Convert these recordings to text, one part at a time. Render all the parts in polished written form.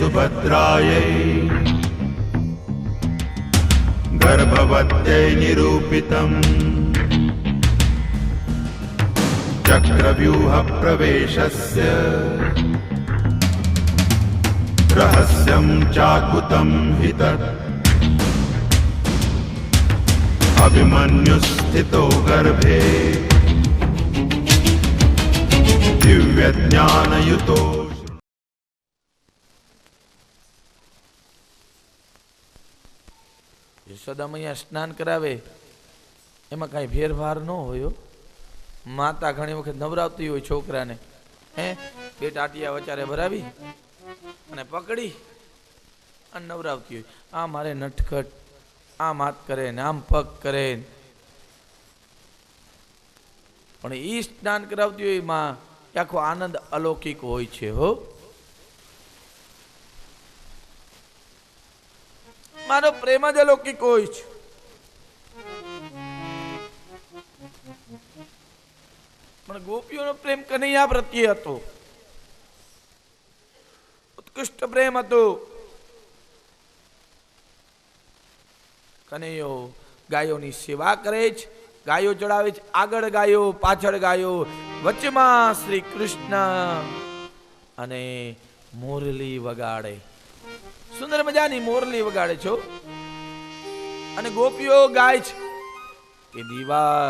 सुभद्रायै गर्भवत्यै निरूपितम् चक्रव्यूह प्रवेशस्य रहस्यं चाकुतं हि तत् अभिमन्युस्थितो गर्भे दिव्यज्ञानयुतो। યશોદામૈયા સ્નાન કરાવે એમાં કાંઈ ફેરફાર ન હોય. માતા ઘણી વખત નવરાવતી હોય છોકરાને, બે ટાટિયા વચારે ભરાવી અને પકડી અને નવરાવતી હોય. આ મારે નટખટ આમ હાથ કરે ને આમ પગ કરે, પણ એ સ્નાન કરાવતી હોય માં આખો આનંદ અલૌકિક હોય છે. હો, મારો પ્રેમ જ અલૌકિક હોય છે. પણ ગોપીઓનો પ્રેમ કનૈયા પ્રત્યે હતો, ઉત્કૃષ્ટ પ્રેમ હતો. કનૈયો ગાયોની સેવા કરે છે, ગાયો ચડાવે છે, આગળ ગાયો પાછળ ગાયો, વચમાં શ્રી કૃષ્ણ અને મોરલી વગાડે. સુંદર મજાની મોરલી વગાડે છો અને ગોપીઓ ગાય છે કે દીવા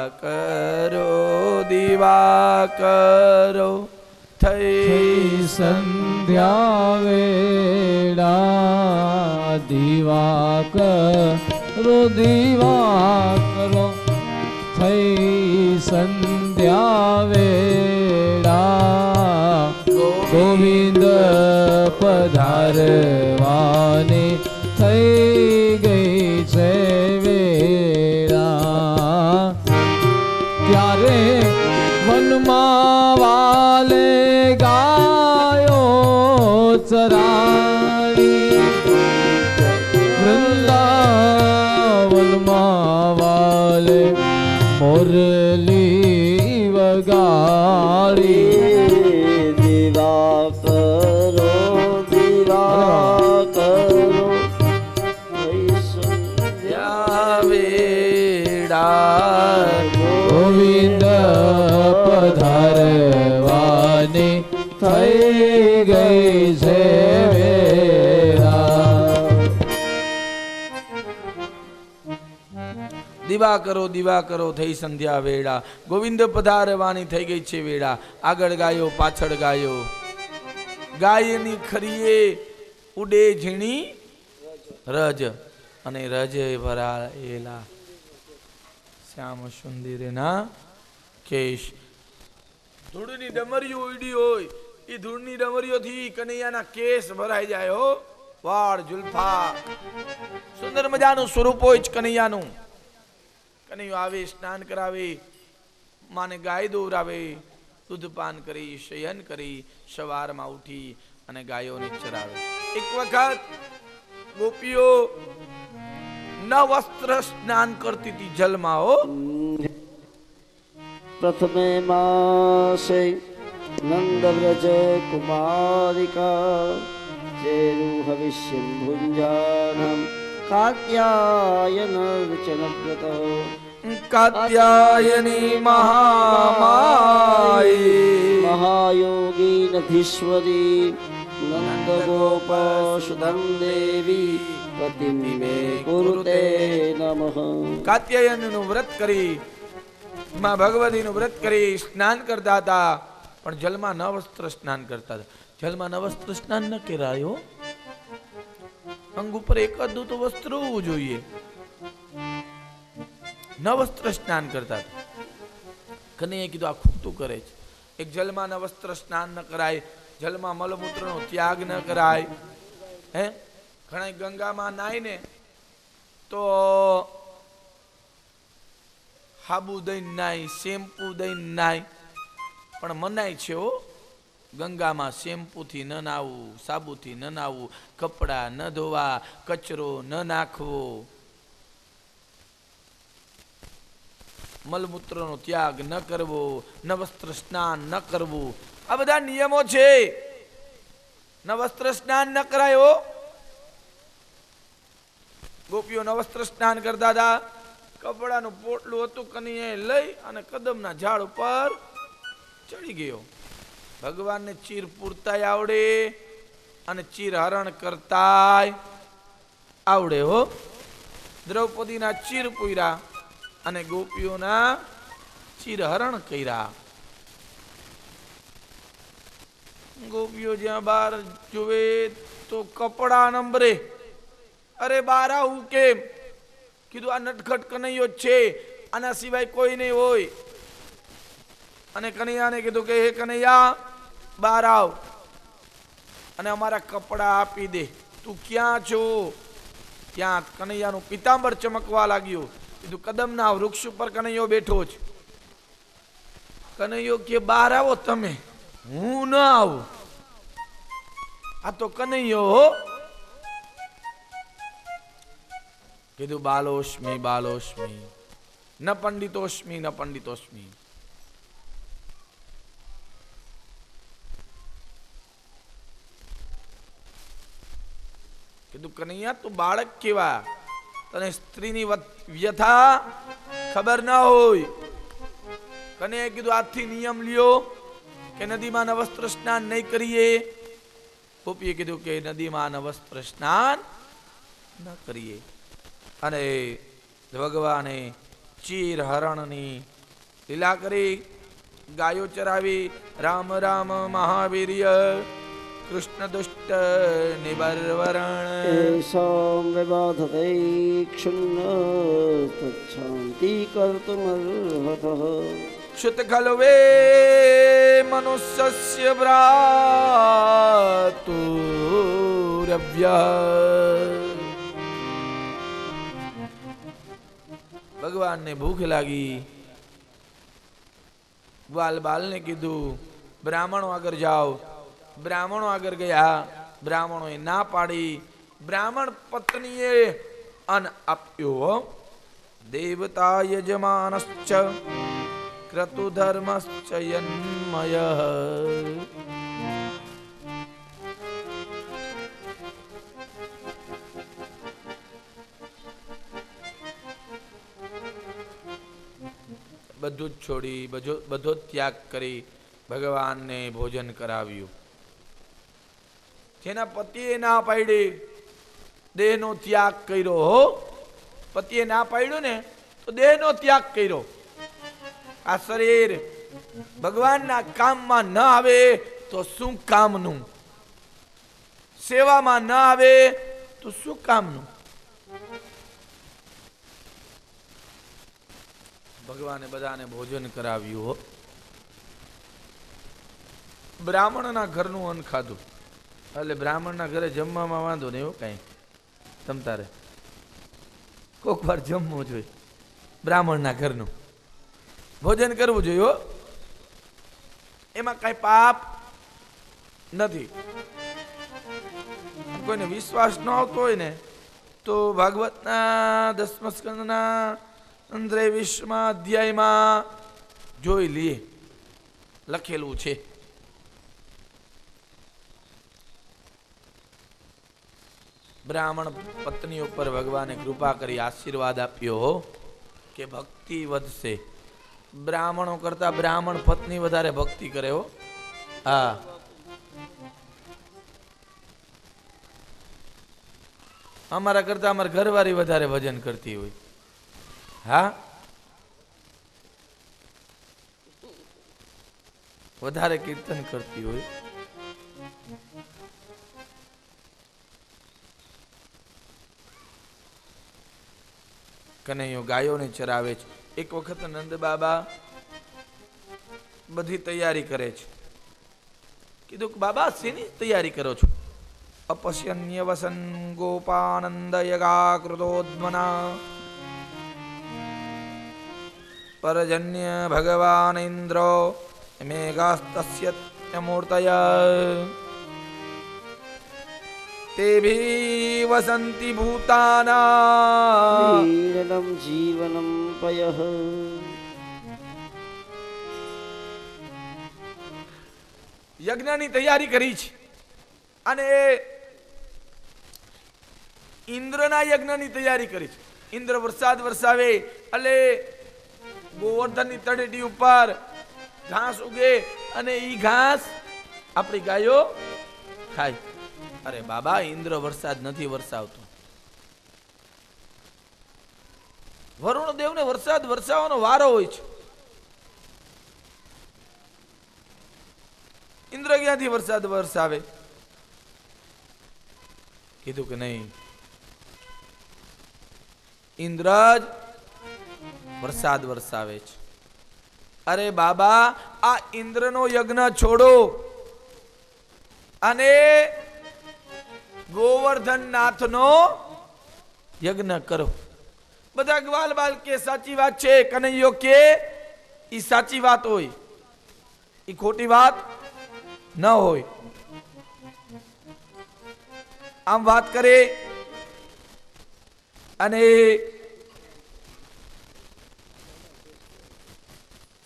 કરો થઈ સંધ્યા વેળા, દીવા કરો થઈ સંધ્યા વેળા, ગોવિંદ પધારવાની થઈ ગઈ છે વેળા. ત્યારે વનમાં વાલે ગાયો ચરાવી, વૃંદાવનમાં વાલે મોરલી વગાડી. ગોવિંદ પધારવાની થઈ ગઈ છે વેળા. દીવા કરો થઈ સંધ્યા વેળા, ગોવિંદ પધારવાની થઈ ગઈ છે વેળા. આગળ ગાયો પાછળ ગાયો, ગાયની ખરીએ ઉડે ઝીણી રજ અને રજે ભરાયેલા શ્યામ સુંદરીના કેશ. ધૂળની ડમરીઓ ઉડી હોય, એ ધૂળની ડમરીઓથી કનૈયાના કેસ ભરાઈ જાય. હો, વાળ જુલ્ફા, સુંદર મજાનું સ્વરૂપ હોય છે કનૈયાનું. કનૈયો આવે, સ્નાન કરાવે, માને ગાય દોરાવે, દૂધપાન કરી, શયન કરી, સવારમાં ઉઠી અને ગાયોને ચરાવે. એક વખત ગોપીઓ ન વસ્ત્ર સ્નાન કરતી હતી જલમાં. હો, પ્રથમે માસે નંદવ્રજ કુમારિકા ચેરુ હવિષ્યમ ભુંજાનમ કાત્યાયન વચનવ્રત. કાત્યાયની મહામાઈ મહાયોગી નધીશ્વરી નંદ ગોપ સુદમ દેવી પતિમે કુરુતે નમઃ. કાત્યાયનનું વ્રત કરી, માં ભગવતીનું વ્રત કરી સ્નાન કરતા હતા, પણ જલમાં ન વસ્ત્ર સ્નાન કરતા હતા. જલમાં ન વસ્ત્ર સ્નાન ન કરાયો, અંગ ઉપર એકાદું તો વસ્ત્ર હોવું જોઈએ. ન વસ્ત્ર સ્નાન કરતા હતા. કનૈયાએ કીધું આ ખોટું કરે છે. એક જલમાં ન વસ્ત્ર સ્નાન ન કરાય, જલમાં મલમૂત્રનો ત્યાગ ન કરાય. ઘણા ગંગામાં નાય ને તો હાબુ દઈને નાય, શેમ્પુ દઈને નાય, પણ મનાય છે. હો, ગંગામાં શેમ્પુથી ન નાવું, સાબુથી ન નાવું, કપડા ન ધોવા, કચરો ન નાખવો, મલમૂત્રનો ત્યાગ ન કરવો, ન વસ્ત્ર સ્નાન ન કરવું. આ બધા નિયમો છે. ન વસ્ત્ર સ્નાન ન કરાયો. ગોપીઓ ન વસ્ત્ર સ્નાન કરતા હતા. કપડાનું પોટલું હતું કનૈયાએ લઈ અને કદમના ઝાડ ઉપર ચડી ગયો. ભગવાનને ચીર પૂરતાય આવડે અને ચીર હરણ કરતાય આવડે હો. દ્રૌપદીના ચીર પૂર્યા અને ગોપીઓના ચીર હરણ કર્યા. ગોપીઓ જ્યાં બાર જોવે તો કપડા નંબરે. અરે બાર આવું કેમ? કીધું આ નટખટ કનૈયો જ છે, આના સિવાય કોઈ નહીં હોય. અને કનૈયાને કીધું કે હે કનૈયા બાર આવ અને અમારા કપડા આપી દે. તું ક્યાં છો? ત્યાં કનૈયાનું પિતાંબર ચમકવા લાગ્યું. કીધું કદમના વૃક્ષ ઉપર કનૈયો બેઠો છે. કનૈયો કે બહાર આવો તમે, હું ન આવું. આ તો કનૈયો હો. કીધું બાલોસ્મી બાલોસ્મી ન પંડિતોસ્મી ન પંડિતોસ્મી. કીધું કનૈયા તું બાળક કેવા, તને સ્ત્રીની વ્યથા ખબર ના હોય. કનૈયાએ કીધું આજથી નિયમ લ્યો કે નદીમાં વસ્ત્ર સ્નાન નહીં કરીએ. ગોપીએ કીધું કે નદીમાં વસ્ત્ર સ્નાન ન કરીએ. અને ભગવાને ચીર હરણની લીલા કરી, ગાયો ચરાવી. રામ રામ મહાવીર્ય કૃષ્ણ દુષ્ટ નિબર્વરણ. એષાં વિબાધતે ક્ષુન્ન તચ્છાન્તિ કર્તુમર્હતઃ. શુત ખલ્વે મનુષ્યસ્ય ભ્રાતુરવ્ય. ભગવાનને ભૂખ લાગી. બાલને કીધું બ્રાહ્મણો આગળ જાઓ. બ્રાહ્મણો આગળ ગયા. બ્રાહ્મણોએ ના પાડી. બ્રાહ્મણ પત્નીએ અન્ન આપ્યો. દેવતા યજમાનશ્ચ ક્રતુધર્મશ્ચ યન્મયઃ. બધું જ છોડી, બધો જ ત્યાગ કરી ભગવાનને ભોજન કરાવ્યું. જેના પતિએ ના પાડી, દેહનો ત્યાગ કર્યો હો. પતિએ ના પાડ્યું ને તો દેહનો ત્યાગ કર્યો. આ શરીર ભગવાનના કામમાં ન આવે તો શું કામનું? સેવામાં ન આવે તો શું કામનું? ભગવાને બધાને ભોજન કરાવ્યું હો. બ્રાહ્મણના ઘરનું અન્ન ખાધું. એટલે બ્રાહ્મણના ઘરે જમવામાં વાંધો નહીં. એવું કઈ તમ તારે કોક વાર જમવું જોઈએ. બ્રાહ્મણના ઘરનું ભોજન કરવું જોઈએ હો. એમાં કઈ પાપ નથી. કોઈને વિશ્વાસ ન આવતો હોય ને તો ભાગવતના 10મા સ્કંદના 23મા અધ્યાયમાં જોઈ લઈએ, લખેલું છે. બ્રાહ્મણ પત્ની ઉપર ભગવાને કૃપા કરી આશીર્વાદ આપ્યો કે ભક્તિ વધશે. બ્રાહ્મણો કરતા બ્રાહ્મણ પત્ની વધારે ભક્તિ કરે હો. હા, અમારા કરતા અમારા ઘરવાળી વધારે ભજન કરતી હોય. હા, વધારે કીર્તન કરતી હોય. કનૈયો ગાયોને ચરાવે છે. એક વખત નંદ બાબા બધી તૈયારી કરે છે. કીધું કે બાબા શેની તૈયારી કરો છો? અપશ્યન્ય વસન ગોપાનંદ યગાકૃતોદ્મના પરજન્ય ભગવાન ઇન્દ્ર મેઘાસ્તસ્ય મૂર્તય તેભી વસંતિ ભૂતાના ક્રીડનં જીવનં પયઃ. યજ્ઞની તૈયારી કરી છે. અને ઇન્દ્રના યજ્ઞની તૈયારી કરી છે. ઇન્દ્ર વરસાદ વરસાવે એટલે ગોવર્ધનની તળેટી ઉપર ઘાસ ઉગે અને ઈ ઘાસ આપણી ગાયો ખાય. અરે બાબા, ઇન્દ્ર વરસાદ નથી વરસાવતો. વરુણ દેવને વરસાદ વરસાવવાનો વારો હોય છે. ઇન્દ્ર ક્યાંથી વરસાદ વરસાવે? કીધું કે નહીં, ઇન્દ્ર જ વરસાદ વરસાવે છે. અરે બાબા, આ ઇન્દ્રનો યજ્ઞ છોડો અને ગોવર્ધન નાથનો યજ્ઞ કરો. બધા ગ્વાલ બાલ કે સાચી વાત છે. કનૈયો કે ઈ સાચી વાત હોય, ઈ ખોટી વાત ન હોય. આમ વાત કરે અને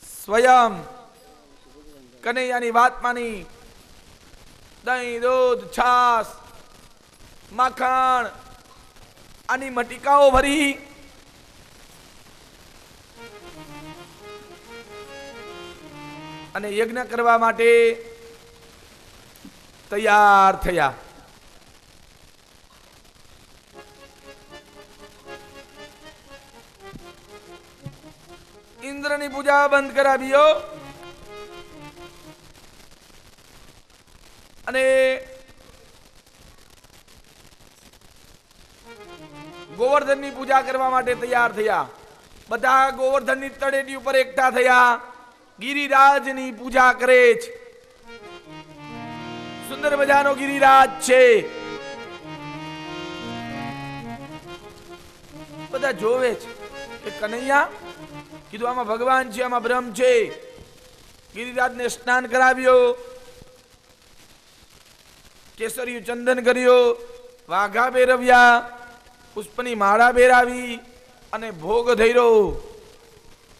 સ્વયં કનૈયાની વાત માની. દહીં, દૂધ, છાસ, માખણ આની મટીકાઓ ભરી અને યજ્ઞ કરવા માટે તૈયાર થયા. ઇન્દ્રની પૂજા બંધ કરાવ્યો અને ગોવર્ધનની પૂજા કરવા માટે તૈયાર થયા. બધા ગોવર્ધનની તળેટી ઉપર એકઠા થયા. ગિરિરાજની પૂજા કરે છે. સુંદર મજાનો ગિરિરાજ છે. બધા જોવે છે કે કનૈયા, કીધું આમાં ભગવાન છે, આમાં બ્રહ્મ છે. ગિરિરાજને સ્નાન કરાવ્યો, કેસરિયું ચંદન કર્યો, વાઘા બેરવ્યા, પુષ્પની માળા બેરાવી અને ભોગ ધર્યો.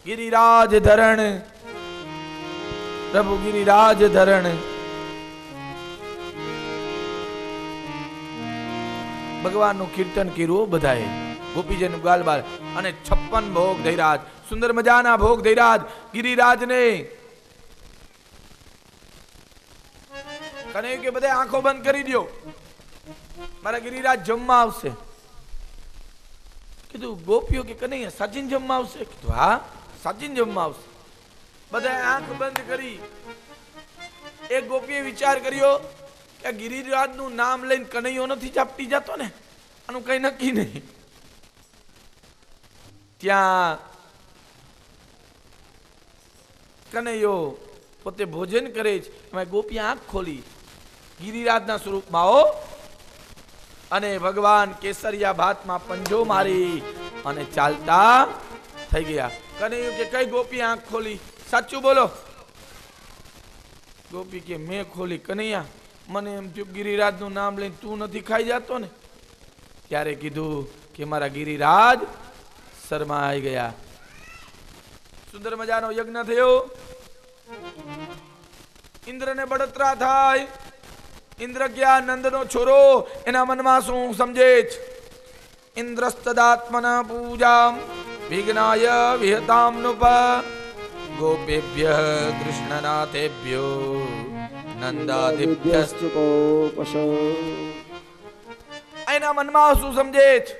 ગિરિરાજ ધરણ પ્રભુ, ગિરિરાજ ધરણ. ભગવાનનું કીર્તન કર્યું બધાએ, ગોપીજન ગાલબાલ, અને 56 ભોગ ધૈરાજ, સુંદર મજાના ભોગ ધૈરાજ. ગિરિરાજને કનૈયું કે બધા આંખો બંધ કરી દો, મારા ગિરિરાજ જમવા આવશે. કીધું ગોપીઓ કે કનૈયા સાચીને જમવા આવશે? કીધું હા, સાચીને જમવા આવશે. બધા આંખ બંધ કરી. એક ગોપીએ વિચાર કર્યો કે ગિરિરાજનું નામ લઈને કનૈયો નથી ચાપટી જતો ને, આનું કઈ નક્કી નહીં. ત્યાં કનૈયો પોતે ભોજન કરે છે, એમાં ગોપી આંખ ખોલી ગિરિરાજના સ્વરૂપમાં હો, અને ભગવાન કેસરિયા ભાતમાં પંજો મારી અને ચાલતા થઈ ગયા. કનૈયો કે કઈ ગોપી આંખ ખોલી? સાચું બોલો. ગોપી કે મેં ખોલી. કનૈયા, મને એમ થયું ગિરિરાજનું નામ લઈને તું નથી ખાઈ જતો ને. ત્યારે કીધું કે મારા ગિરિરાજ શરમાઈ ગયા. સુંદર મજાનો યજ્ઞ થયો. ઇન્દ્રને બળતરા થાય. ઇન્દ્ર ક્યાં નંદનો છોરો, એના મનમાં શું સમજે છે? ઇન્દ્રસ્તદાત્મના પૂજા વિઘ્નાય વિહતામ નુપ ગોપેભ્ય કૃષ્ણનાથેભ્યો નંદાદિભ્યસ્તુકોપશ. એના મનમાં શું સમજે છે?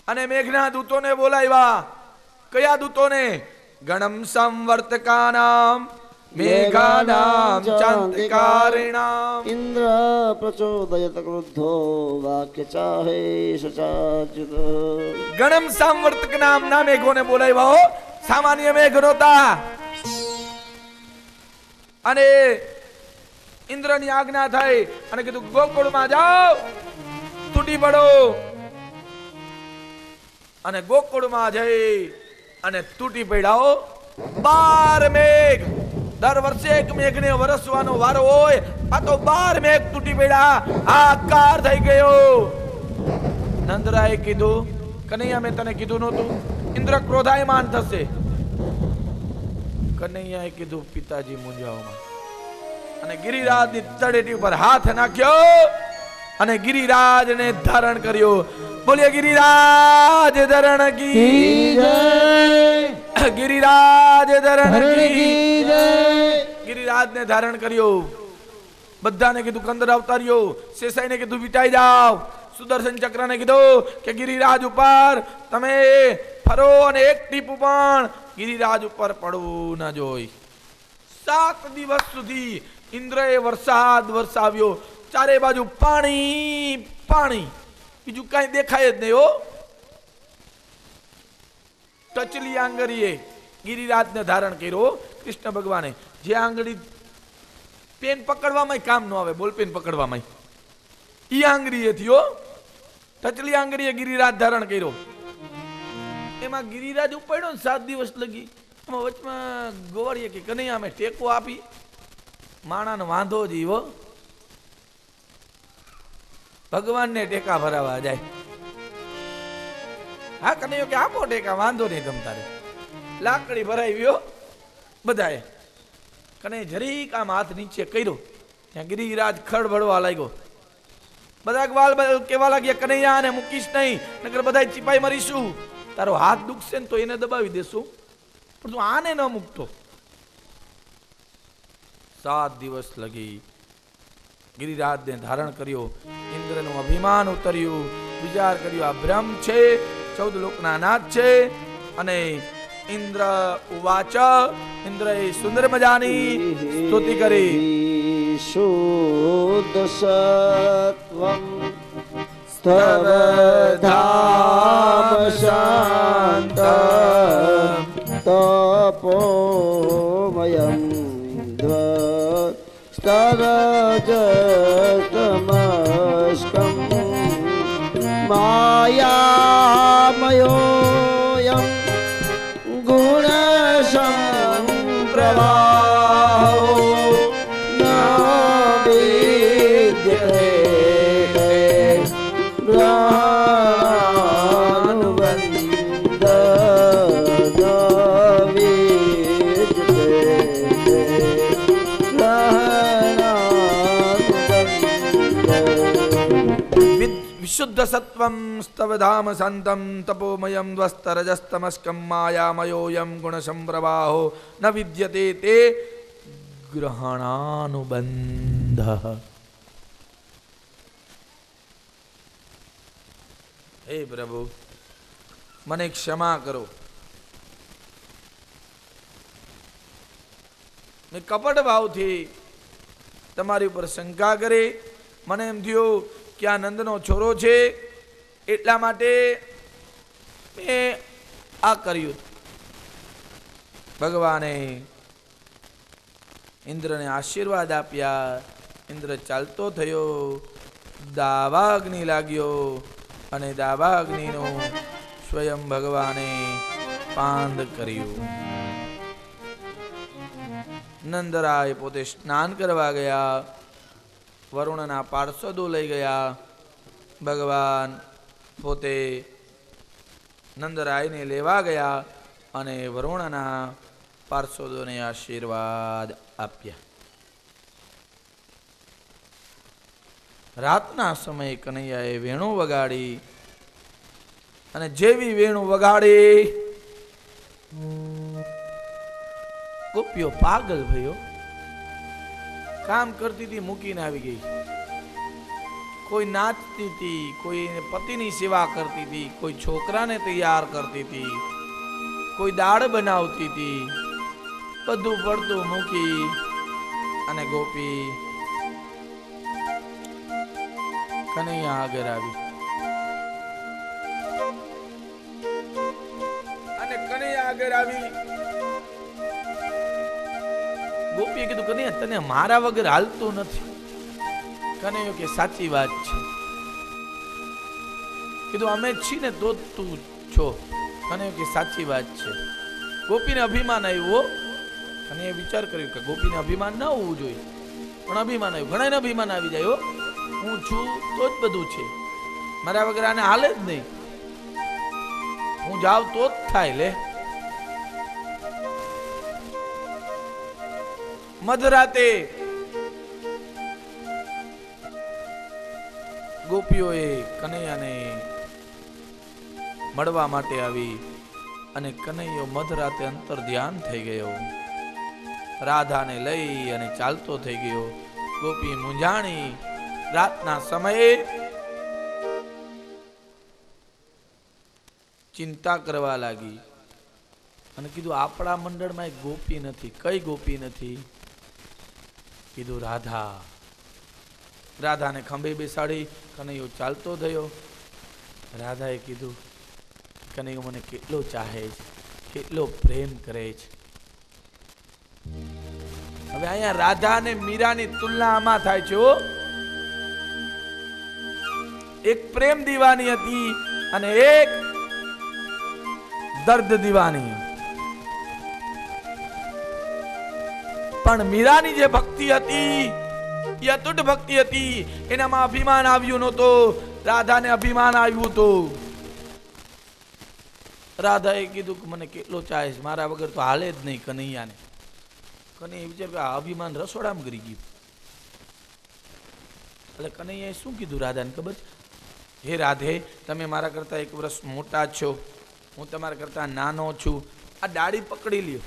અને મેઘના દૂતોને બોલાવ્યા. કયા દૂતોને? ગણમ સંવર્તકાનામ મેઘાનામ ચાંતિકારિણામ. ઇન્દ્ર પ્રચોદયત ક્રુદ્ધો વાક્ય ચાહે સચાચ્યુત. ગણમ સંવર્તક નામના મેઘોને બોલાવ્યા હો. સામાન્ય મેઘ નહોતા. અને ઇન્દ્રની આજ્ઞા થઈ અને કીધું ગોકુળમાં જાઓ, તૂટી પડો. અને ગોકુળમાં જઈ અને તૂટી પડ્યા. 12 મેઘ. દર વર્ષે એક મેઘને વરસવાનો વારો હોય, આ તો 12 મેઘ તૂટી પડ્યા. આકાર થઈ ગયો. નંદરાએ કીધું, કનૈયા મેં તને કીધું નહોતું ઇન્દ્ર ક્રોધાયમાન થશે? કનૈયાએ કીધું પિતાજી મૂંઝાઓમાં. અને ગિરિરાજની તળેટી ઉપર હાથ નાખ્યો અને ગિરિરાજને ધારણ કર્યો. બોલીએ ગિરિરાજ ધરણ કી જય ગિરિરાજ ધરણ કી કી જય ગિરિરાજને ધારણ કર્યો. બધાને કીધું કંદર અવતાર્યો. શેષાઈને કીધું વિટાઈ જાવ. સુદર્શન ચક્રને કીધું કે ગિરિરાજ ઉપર તમે ફરો અને એક ટીપું પણ ગિરિરાજ ઉપર પડવું ન જોઈ. 7 દિવસ સુધી ઇન્દ્રએ વરસાદ વરસાવ્યો. ચારે બાજુ પાણી પાણી, બીજું કઈ દેખાય જ નહીં. હો ટચલી આંગળીએ ગિરિરાજને ધારણ કર્યો. કૃષ્ણ ભગવાને જે આંગળી પેન પકડવામાં કામ ન આવે, બોલ પેન પકડવામાં ઈ આંગળીએ થયો. ટચલી આંગળીએ ગિરિરાજ ધારણ કર્યો. એમાં ગિરિરાજ ઉપાડ્યો ને 7 દિવસ લગી. એમાં વચમાં ગોવાળીએ કે કનૈયા અમે ટેકો આપી. માણાનો વાંધો જ ઈવો, ભગવાનને ટેકા ભરાવા જાય. હા કનૈયો કે આપો ટેકા, વાંધો નહીં તમ તારે. લાકડી ભરાવ્યો બધાએ. કને જરીક આમ હાથ નીચે કર્યો, ત્યાં ગિરિરાજ ખડબડવા લાગ્યો. બધા ગ્વાલ કેવા લાગ્યા કનૈયા આને મૂકીશ નહીં, નકર બધા ચીપાઈ મરીશું. તારો હાથ દુખશે ને તો એને દબાવી દેશું, પણ તું આને ન મૂકતો. 7 દિવસ લગી ગિરિરાજને ધારણ કર્યો. ઇન્દ્રનું અભિમાન ઉતર્યું. વિચાર કર્યો આ બ્રહ્મ છે, 14 લોકના નાથ છે. અને ઇન્દ્ર ઉવાચ, ઇન્દ્રએ સુંદર મજાની સ્તુતિ કરી. શુદ્ધ સત્વમ સ્તવ ધામ શાંત તપોમયમ સ્તરજતમસ્કમ માયામયોયમ ગુણસંપ્રવાહો ન વિદ્યતે ગ્રહાનુબંધ ન વિદ્યતે વિશુદ્ધ સત્વમ સ્તવધામ શાંતમ તપોમયમ દ્વસ્તરજસ્તમસ્કમ માયામયોયમ ગુણસંપ્રવાહો ન વિદ્યતે તે ગ્રહણાનુબંધ. હે પ્રભુ, મને ક્ષમા કરો. મેં કપટ ભાવથી તમારી ઉપર શંકા કરી. મને એમ થયું કે આ નંદનો છોરો છે, એટલા માટે મેં આ કર્યું. ભગવાને ઇન્દ્રને આશીર્વાદ આપ્યા. ઇન્દ્ર ચાલતો થયો, દાવાગ્નિ લાગ્યો અને દાવાગ્નિનું સ્વયં ભગવાને પાંદ કર્યું. નંદરાય પોતે સ્નાન કરવા ગયા. વરુણના પાર્ષદો લઈ ગયા. ભગવાન પોતે નંદરાયને લેવા ગયા અને વરુણના પાર્ષદોને આશીર્વાદ આપ્યા. રાતના સમયે કનૈયાએ વેણુ વગાડી અને જેવી વેણુ વગાડી ગોપીઓ પાગલ ભયો. કામ કરતી હતી, મૂકીને આવી ગઈ. કોઈ નાચતી હતી, કોઈ પતિની સેવા કરતી હતી, કોઈ છોકરાને તૈયાર કરતી હતી, કોઈ દાળ બનાવતી હતી. બધું પડતું મૂકી અને ગોપી કનૈયા આગળ આવી. અને કનૈયા આગળ આવી ગોપીએ કીધું કનૈયા તને મારા વગર હાલતું નથી. કનૈયો કે સાચી વાત છે. કીધું અમે છીએ ને તો તું છો. કનૈયો કે સાચી વાત છે. ગોપીને અભિમાન આવ્યો અને એ વિચાર કર્યો કે ગોપીને અભિમાન ન હોવું જોઈએ, પણ અભિમાન આવ્યું. ઘણાને અભિમાન આવી જાય, હું છું તો જ બધું છે, મારા વગર આને હાલે જ નહીં, હું જાવ તો જ થાય. લે મધરાતે ગોપીઓએ કનૈયાને મળવા માટે આવી અને કનૈયો મધરાતે અંતર ધ્યાન થઈ ગયો. રાધાને લઈ અને ચાલતો થઈ ગયો. ગોપી મૂંઝાણી રાતના સમયે ચિંતા કરવા લાગી અને કીધું આપણા મંડળમાં એક ગોપી નથી. કઈ ગોપી નથી? કીધું રાધા. રાધાને ખંભે બેસાડી કનૈયો ચાલતો થયો. રાધાએ કીધું કનૈયો મને કેટલો ચાહે છે, કેટલો પ્રેમ કરે છે. હવે અહીંયા રાધા અને મીરાની તુલના આમાં થાય છે. એક પ્રેમ દીવાની હતી અને એક દર્દ દીવાની. પણ મીરાની જે ભક્તિ હતી એ અતૂટ ભક્તિ હતી. એનામાં અભિમાન આવ્યું નહોતો, રાધાને અભિમાન આવ્યું હતું. રાધાએ કીધું કે મને કેટલો ચાહે છે, મારા વગર તો હાલે જ નહીં કનૈયાને. કનૈયા વિચાર કે આ અભિમાન રસોડામાં કરી ગયું. એટલે કનૈયાએ શું કીધું રાધાને ખબર છે? હે રાધે, તમે મારા કરતા 1 વર્ષ મોટા છો, હું તમારા કરતા નાનો છું. આ ડાળી પકડી લ્યો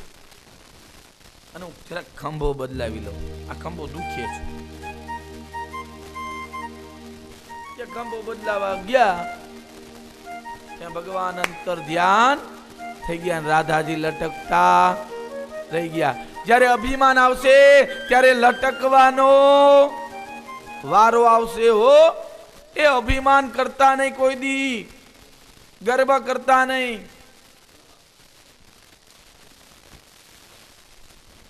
અને હું જરાક ખંભો બદલાવી લઉં. આ ખંભો દુખે છે. ખંભો બદલાવા ગયા ત્યાં ભગવાન અંતર ધ્યાન થઈ ગયા. રાધાજી લટકતા રહી ગયા. જ્યારે અભિમાન આવશે ત્યારે લટકવાનો વારો આવશે. હો, એ અભિમાન કરતા નહીં, કોઈ દી ગર્વ કરતા નહીં.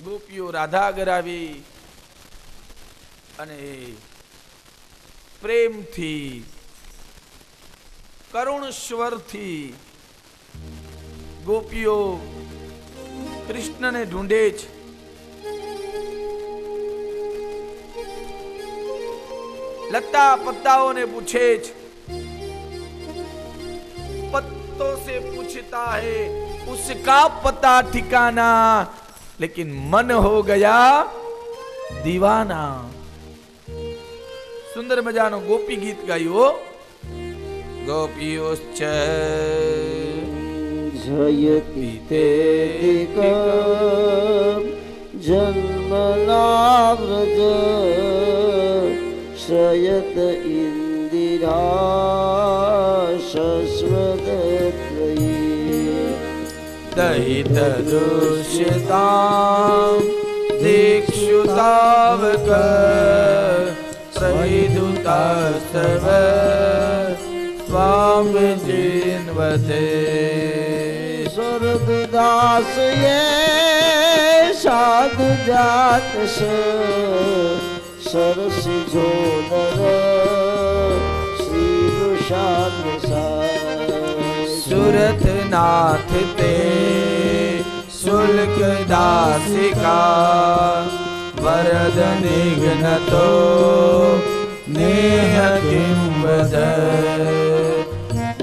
ગોપીઓ રાધા આગળ આવી અને પ્રેમથી કરુણ સ્વરથી ગોપીઓ કૃષ્ણને ઢૂંઢે છે. लता पत्ताओं ने पूछे, पत्तों से पूछता है उसका पता ठिकाना, लेकिन मन हो गया दीवाना. सुंदर मजानो गोपी गीत गायो. गोपियोश्च जयति ते जन्मनाव्रज शयत इंदिरा शश्वतत्रयी दहित दुष्यतां दीक्षुतावक प्रहिदुतास्तव स्वामी जिन्वते. स्वर्गदास ये साधु जात सरस जोदर श्री सुरत नाथ ते शुल्क दासिका वरद निघ्न तो नेह किं वद.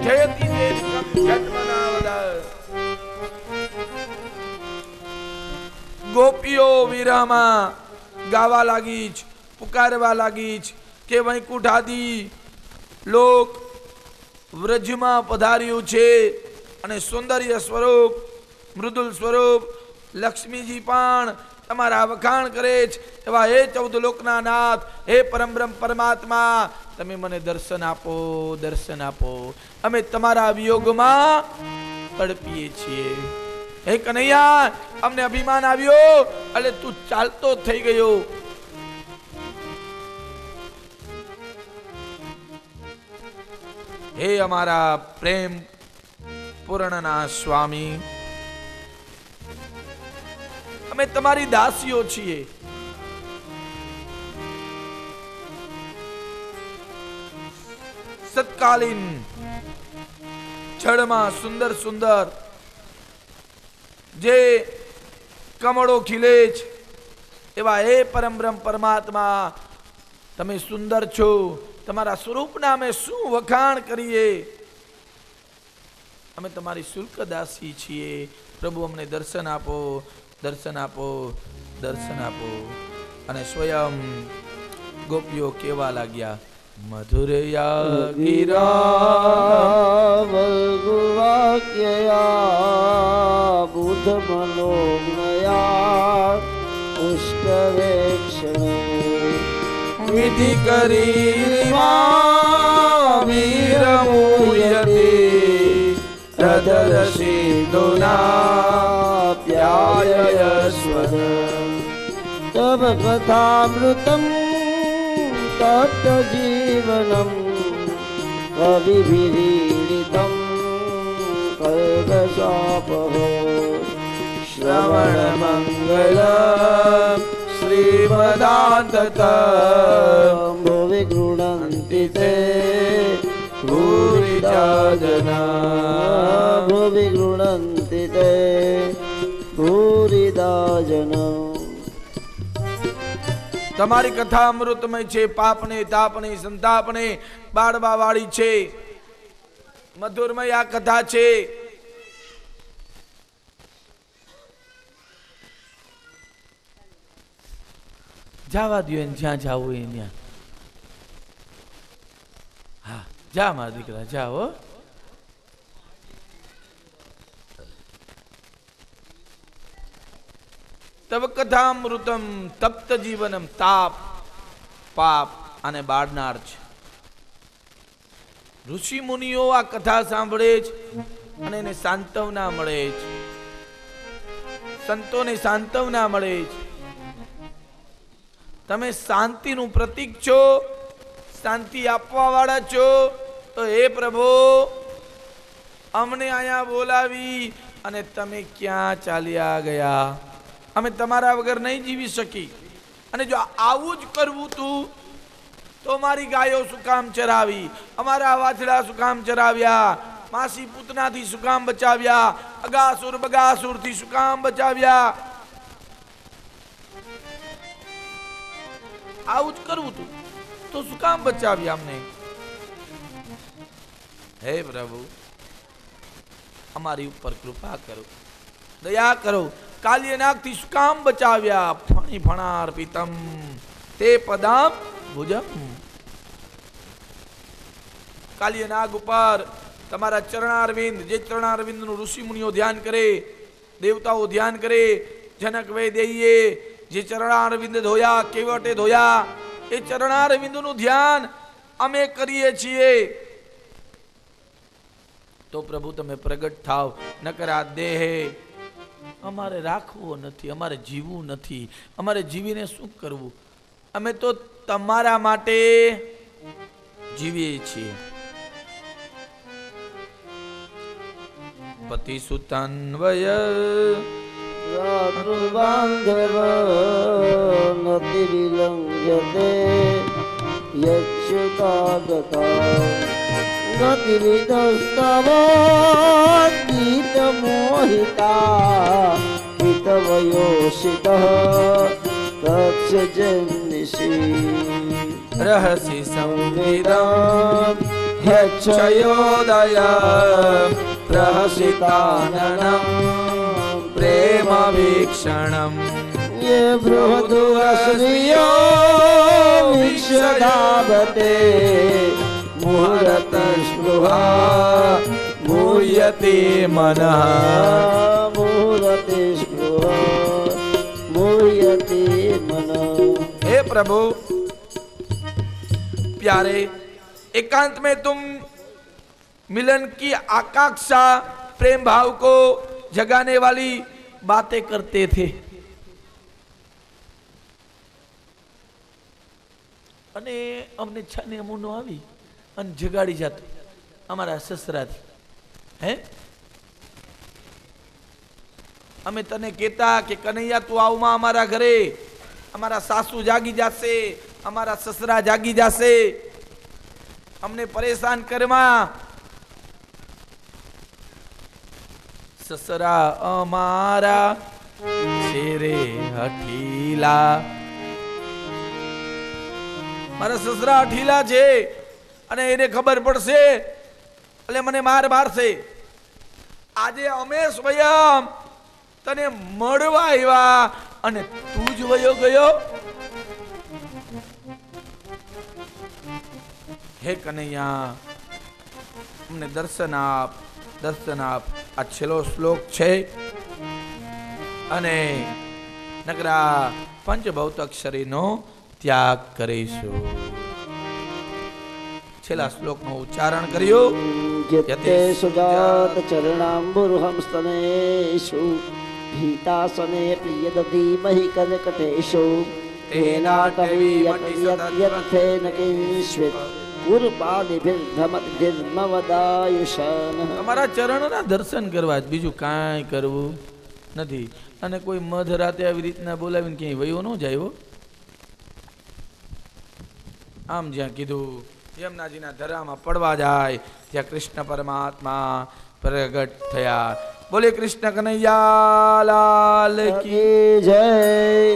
जयति ગોપીઓ વિરહમાં ગાવા લાગી છે, પુકારવા લાગી છે કે વૈકુંઠાદી લોક વ્રજમાં પધાર્યું છે અને સૌંદર્ય સ્વરૂપ મૃદુલ સ્વરૂપ લક્ષ્મીજી પણ તમારા વખાણ કરે છે. એવા હે 14 લોકના નાથ, હે પરમબ્રહ્મ પરમાત્મા, તમે મને દર્શન આપો, દર્શન આપો. અમે તમારા વિયોગમાં તડપીએ છીએ. હે કનૈયા, અમને અભિમાન આવ્યો એટલે તું ચાલતો થઈ ગયો. હે અમારા પ્રેમ પૂર્ણના સ્વામી, અમે તમારી દાસીઓ છીએ. સત્કાલીન જળમાં સુંદર સુંદર જે કમળો ખીલે છે એવા હે પરમબ્રહ્મ પરમાત્મા, તમે સુંદર છો. તમારા સ્વરૂપના અમે શું વખાણ કરીએ. અમે તમારી શુલ્ક દાસી છીએ. પ્રભુ, અમને દર્શન આપો, દર્શન આપો, દર્શન આપો. અને સ્વયં ગોપીઓ કહેવા લાગ્યા, મધુરયા ગિરા વલ્ગુવાક્યયા બુધ મનોજ્ઞયા પુષ્કરેક્ષણે વિધિ કરી વીરમુયતે રદરસિંધુના પ્યાયસ્વર તવ કથામૃતમ તપ્ત જીવનમ કવિભીરીડિતમ કલ્પશાપઃ શ્રવણ મંગલ શ્રીમદાંતત ભુવિ ગૃણન્તિ તે ભૂરિજા જના ભુવિ ગૃણન્તિ તે ભૂરિદા જના. તમારી કથા અમૃતમય છે, પાપને તાપને સંતાપને બાળવા વાળી છે, મધુરમય આ કથા છે. જવા દો એને જ્યાં જાવું હોય ત્યાં. હા જા મારા દીકરા જા હો. તવ કથામૃતમ તપ્ત જીવનમ તાપ પાપ અને બાળનાર છે. ઋષિ મુનિઓ આ કથા સાંભળે છે અને એને સાંત્વના મળે છે, સંતોને સાંત્વના મળે છે. તમે શાંતિનું પ્રતીક છો, શાંતિ આપવા વાળા છો, તો હે પ્રભુ અમને અહીંયા બોલાવી અને તમે ક્યાં ચાલ્યા ગયા? અમે તમારા વગર નહીં જીવી શકી. અને જો આવું જ કરવું તું તો મારી ગાયો શું કામ ચરાવી, અમારા વાછડા શું કામ ચરાવ્યા, માસી પૂતનાથી શું કામ બચાવ્યા, અગાસુર બગાસુરથી શું કામ બચાવ્યા? આવું જ કરવું તું તો શું કામ બચાવ્યા અમને? હે પ્રભુ અમારી ઉપર કૃપા કરો, દયા કરો. કાલ્યનાગ થી શું કામ બચાવ્યા? ફણી ફણાર પિતમ તે પદામ ભુજમ. કાલ્યનાગ ઉપર તમારા ચરણારવિંદ, જે ચરણારવિંદ નું ઋષિ મુનિઓ ધ્યાન કરે, દેવતાઓ ધ્યાન કરે, જનક વૈદેહીએ જે ચરણારવિંદ ધોયા, કેવટે ધોયા, એ ચરણારવિંદ નું ધ્યાન અમે કરીએ છીએ. તો પ્રભુ તમે પ્રગટ થાવ. નકર આ દેહે અમારે રાખવો નથી, અમારે જીવવું નથી. અમારે જીવીને શું કરવું? અમે તો તમારા માટે જીવીએ છીએ. પતિ સુતાન્વય રાતૃબાંધવ નતિ વિલંઘ્યતે યચ્યુતાગતા ગતિ વિદસ્તવ ગીત મોહિતા હિતવયોષિતઃ તત્સજન્નિષી રહસી સંવિદમ યચ્છયોદય પ્રહસિતાનનમ પ્રેમ વીક્ષણમ ये बृहदुरश्रियो विक्षदाभते मुहूर्त स्पृहा મૂયતે મનઃ. मुहूर्ते स्पृहा मुह्यते मन. हे प्रभु प्यारे, एकांत में तुम मिलन की आकांक्षा, प्रेम भाव को जगाने वाली बातें करते थे. અને અમને છાને અમુનો આવી અને જગાડી જતો અમારા સસરાથી. હે અમે તને કહેતા કે કનૈયા તું આવમાં અમારા ઘરે, અમારા સાસુ જાગી જશે, અમારા સસરા જાગી જશે, અમને પરેશાન કરમાં. સસરા અમારા છે રે હઠીલા, મારા સસરા હઠીલા છે અને એને ખબર પડશે એટલે મને માર મારશે. આજે અમે સ્વયં તને મળવા આવ્યા અને તું જ વયો ગયો. હે કનૈયા અમને દર્શન આપ, દર્શન આપ. આ છેલ્લો શ્લોક છે અને નકરા પંચભૌતિક શરીરનો ત્યાગ કરીશું. છેલ્લા શ્લોકનું ઉચ્ચારણ કર્યું. યતે સુજાત ચરણાંબુરુહં સ્તનેષુ ભીતાસને પ્રિયદતી મહિ કનકટેષુ તેનાટવીયતેન કિંશ્વિત કુર્પાદિભિર્ધમદ્ભિર્નવદાયુષાન. તમારા ચરણોના દર્શન કરવા જ, બીજું કાંઈ કરવું નથી. અને કોઈ મધરાતે આવી રીતના બોલાવીને ક્યાંય વયો ન જાય હો. આમ જ્યાં કીધું યમુનાજીના ધરામાં પડવા જાય ત્યાં કૃષ્ણ પરમાત્મા પ્રગટ થયા. બોલે કૃષ્ણ કનૈયા લાલ કી જય,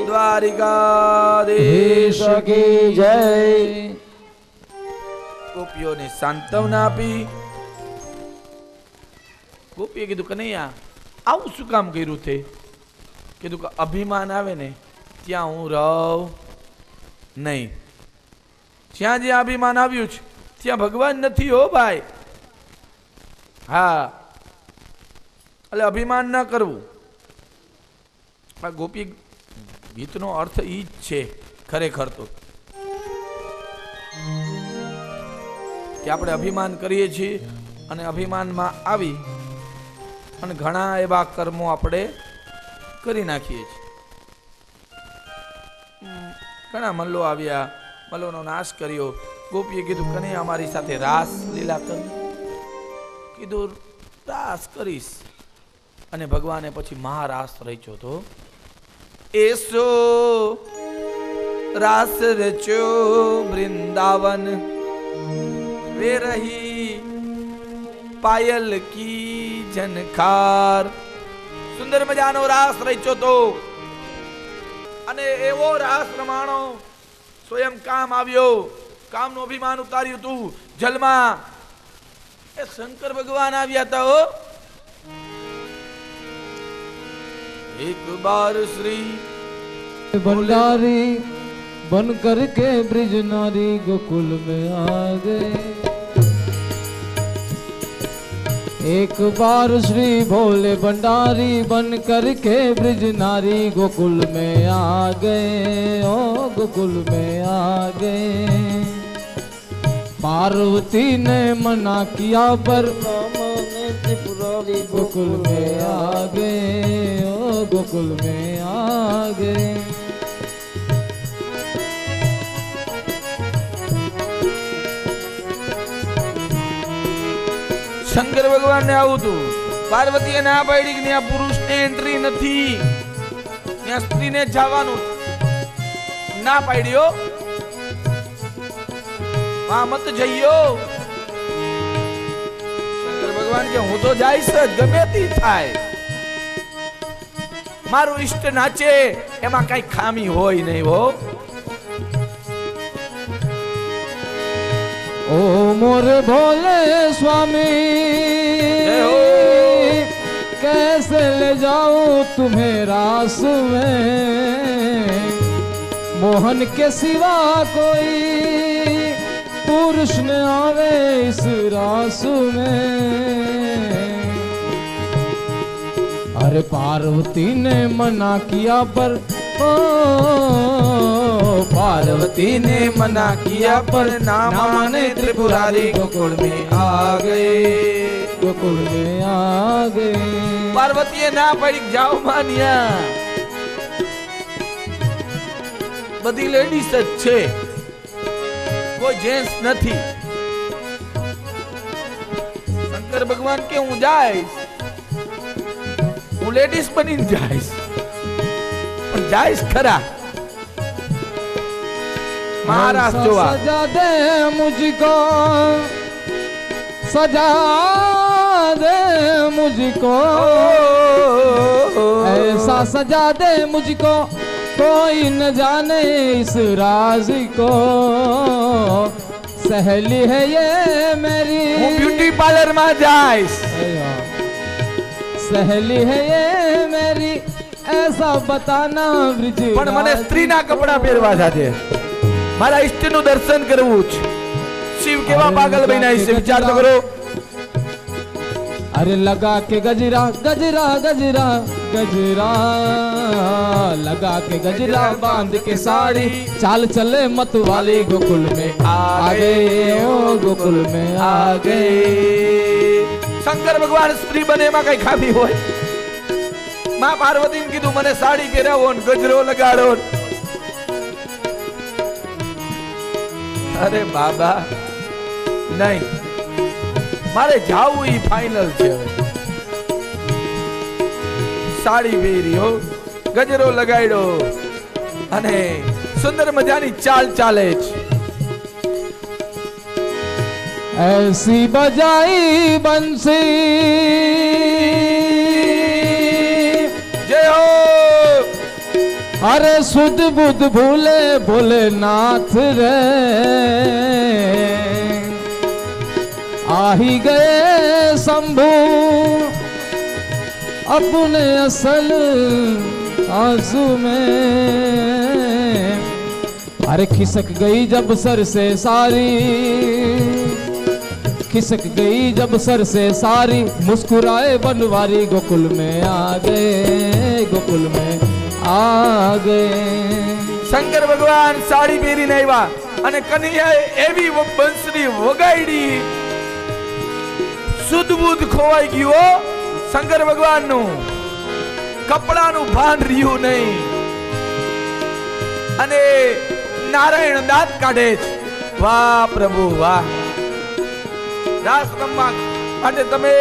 દ્વારિકાધીશ કી જય. ગોપીઓને સાંત્વના આપી. ગોપીએ કીધું કનૈયા આવું શું કામ કર્યું તે? કીધું કે અભિમાન આવે ને ત્યાં હું રહું નહીં. જ્યાં જ્યાં અભિમાન આવ્યું છે ત્યાં ભગવાન નથી હો ભાઈ. હા, એટલે અભિમાન ન કરવું. આ ગોપી ગીતનો અર્થ ઈ જ છે ખરેખર તો, કે આપણે અભિમાન કરીએ છીએ અને અભિમાનમાં આવી અને ઘણા એવા કર્મો આપણે કરી નાખીએ છીએ. ઘણા મલ્લો આવ્યા, મલ્લોનો નાશ કર્યો. ગોપીએ કીધું કને અમારી સાથે રાસ લીલા કર. કીધું રાસ કરીશ. અને ભગવાને પછી મહારાસ રચ્યો તો. એસો રાસ રચ્યો વૃંદાવન વે રહી પાયલ કી જનખાર. સુંદર મજાનો રાસ રચ્યો તો અને એવો રાસ રમાણો. સ્વયં કામ આવ્યો, કામનું અભિમાન ઉતાર્યું તું જલમાં. એ શંકર ભગવાન આવ્યા હતા હો. एक बार श्री भंडारी बन करके ब्रिज नारी गोकुल में आ गए. एक बार श्री भोले भंडारी बन करके ब्रिज नारी गोकुल में आ गए. ओ गोकुल में आ गए. पार्वती ने मना किया पर गोकुल में आ गए. ओ गोकुल में आ गए. શંકર ભગવાન ને આવું હતું. પાર્વતીએ ના પાડી કે ત્યાં પુરુષને એન્ટ્રી નથી, ત્યાં સ્ત્રીને જવાનું. ના પાડ્યો, આ મત જઈયો. શંકર ભગવાન કે હું તો જઈશ જ, ગમે તે થાય. મારું ઈષ્ટ નાચે એમાં કઈ ખામી હોય નહીં હો. ओ मोरे भोले स्वामी कैसे ले जाऊं तुम्हें रास में. मोहन के सिवा कोई पुरुष न आवे इस रास में. अरे पार्वती ने मना किया पर पार्वती ने मना किया पर ना माने त्रिपुरारी गोकुल में आ गए. गोकुल में आ गए. पार्वतीए ના પડી જાઓ માન્યા. બધી લેડીઝ જ છે, કોઈ જેન્ટ્સ નથી. શંકર ભગવાન કે હું જાઈશ, હું લેડીઝ બનીને જાઈશ, પણ જાઈશ ખરા. महाराज जोआ सजा दे मुझको, सजा दे मुझको, ऐसा सजा दे मुझको कोई न जाने इस राज को. सहेली है ये मेरी, હું બ્યુટી પાર્લર માં જાઈશ. सहेली है ये मेरी ऐसा बताना ब्रिज. પણ મને સ્ત્રીના કપડા પહેરવા સાથે મારા ઈષ્ટનું દર્શન કરવું છે. शिव केवा पागल बना इसे विचार तो करो। अरे लगा के गजरा गजरा गजरा गजरा, लगा के गजरा बांध के साड़ी, चाल चले मत वाली गोकुल में आ गए, ओ गोकुल में आ गए। शंकर भगवान स्त्री बने में कई खाबी होय। मां पार्वती ने कीधु मने साड़ी पहेरावो ने गजरो लगाड़ो। अरे बाबा नहीं, मारे जाऊ ही फाइनल छे। साड़ी पहेरी हो, गजरो लगाड्यो अने सुंदर मजानी चाल चाले छे। ऐसी बजाई बंसी जय हो। अरे सुध बुध भूले भोलेनाथ रे, आ ही गए शंभू अपने असल आंसू में। अरे खिसक गई जब सर से सारी, खिसक गई जब सर से सारी, मुस्कुराए बनवारी गोकुल में आ गए, गोकुल में आ गए। शंकर भगवान साड़ी पहेरी ने आव्या अने कन्हैयाए एवी બંસરી વગાડી, સુધ બુધ ખોવાઈ ગયો। શંકર ભગવાન નું કપડાનું ભાન રહ્યું નહીં અને નારાયણ દાંત કાઢે છે। વાહ પ્રભુ વાહ। રાસ રમવા માટે તમે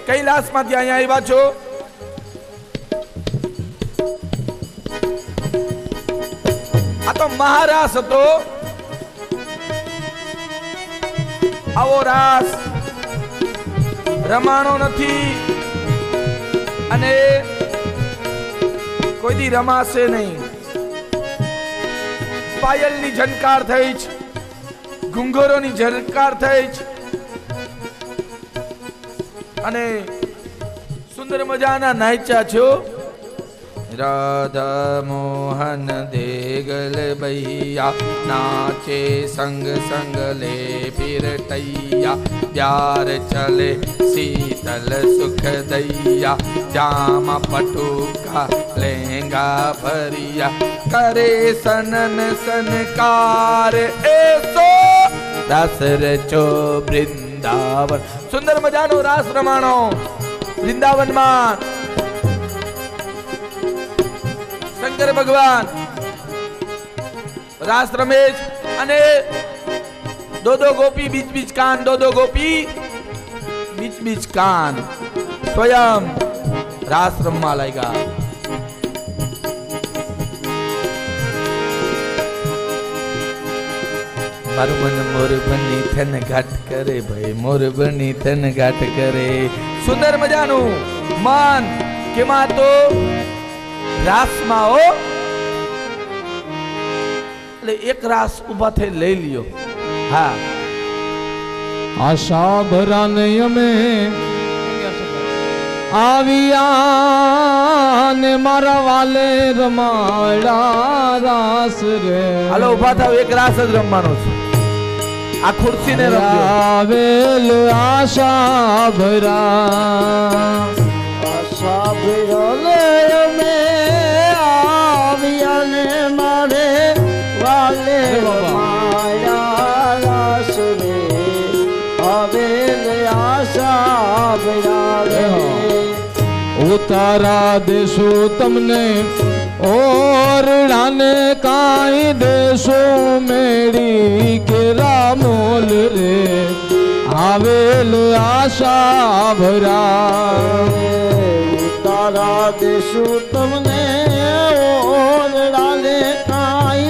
કૈલાસમાંથી અહીંયા આવ્યા છો। આ તો મહારાસ હતો। આવો રાસ રમાણો નથી અને કોઈ દી રમાશે નહીં। પાયલની ઝનકાર થઈ છે, ઘુંઘરોની ઝનકાર થઈ છે અને સુંદર મજાના નાચ્યા છો। राधा मोहन देगल भैया, नाचे संग संग ले फिर तैया, प्यार चले शीतल सुख दैया, जामा पटुका लहंगा भरिया, करे सनन सनकार ऐसो रस रचो वृंदावन। सुंदर मजानो रास रमाणो वृंदावन में। शंकर भगवान रास रमेश अने दो दो गोपी बीच बीच कान, दो दो गोपी बीच बीच कान स्वयं रास रमवा लाग्या। मारू मन मोर बनी थन घाट करे भाई, मोर बनी थन घाट करे। सुंदर मजानु मन के मा तो रास में हो એટલે એક રાસ ઉભા થઈ લઈ લ્યો। હા આશા ભરાને અમે આવ્યા ને મારા વાલે રમાડા રાસ રે। હાલો ઉભા થાવ, એક રાસ જ રમવાનો છે। આ ખુરશી ને રમજો। આવેલ આશા ભરા, આશા ભરાને અમે આવ્યા ને મારે વાલે રમાડા રાસ રે, આવેલ આશા ભરાને। ઉતારા દેશો તમને ઓરડાને કાઈ દેશો મેળી કેરા મોલ રે, આવેલ આશા ભરા। ઉતારા દેશો તમને ઓરડાને કાઈ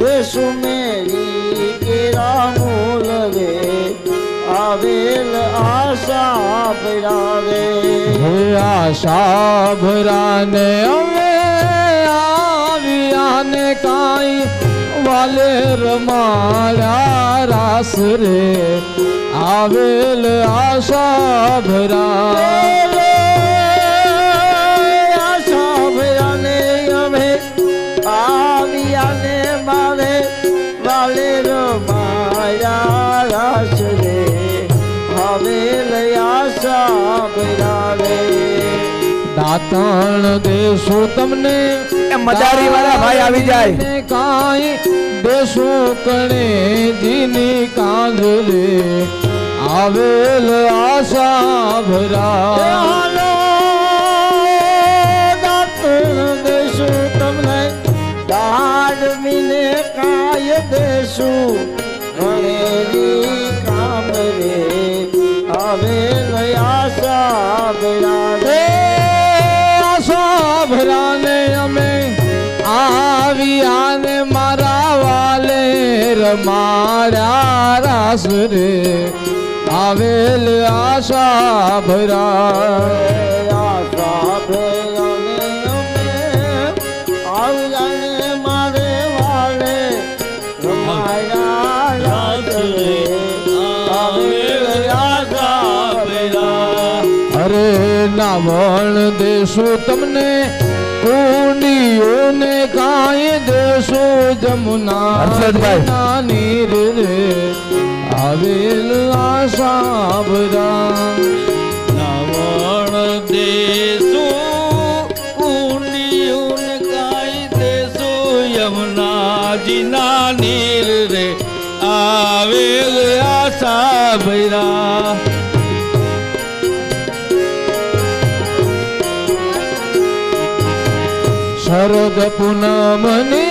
દેશો મેળી કેરા મોલ રે, આવેલ આશા ભરાવે। આશા ભરાને અમે આવ્યા ને કાઈ વાલે રમાડા રાસ રે, આવેલ આશા ભરા। આશા ભરાને અમે આવ્યા ને મારે વાલે રમાડા રાસ આશા ભરાવે દાતણ દેશું તમને એ મદારી વાળા ભાઈ આવી જાય. ને કાંઈ દેશું કણે જીની કાંજરે આવેલ આશા ભરા હાલો દાતણ દેશું તમને દાડવીને કાય દેશું ગણેરી કામ રે આવે આશા ભરાવે આશા ભરાને અમે આવ્યાને મારા વાલે રમાડ્યા રાસ રે આવેલ આશા ભરા આશા ભરાવે આવ્યાને મારે વાલે રમાયા રાત રે આવે આશા ભરા અરે નાવણ દેશું તમને કુંડીઓને કાંઈ દેશું જમુના હર્ષદભાઈ. નીર રે આવેલ આશા ભરા નાવણ દેશું કુંડીયું કાઈ દેશું યમુનાજીના નીર રે આવેલ આશા ભૈરા શરદ પૂનમની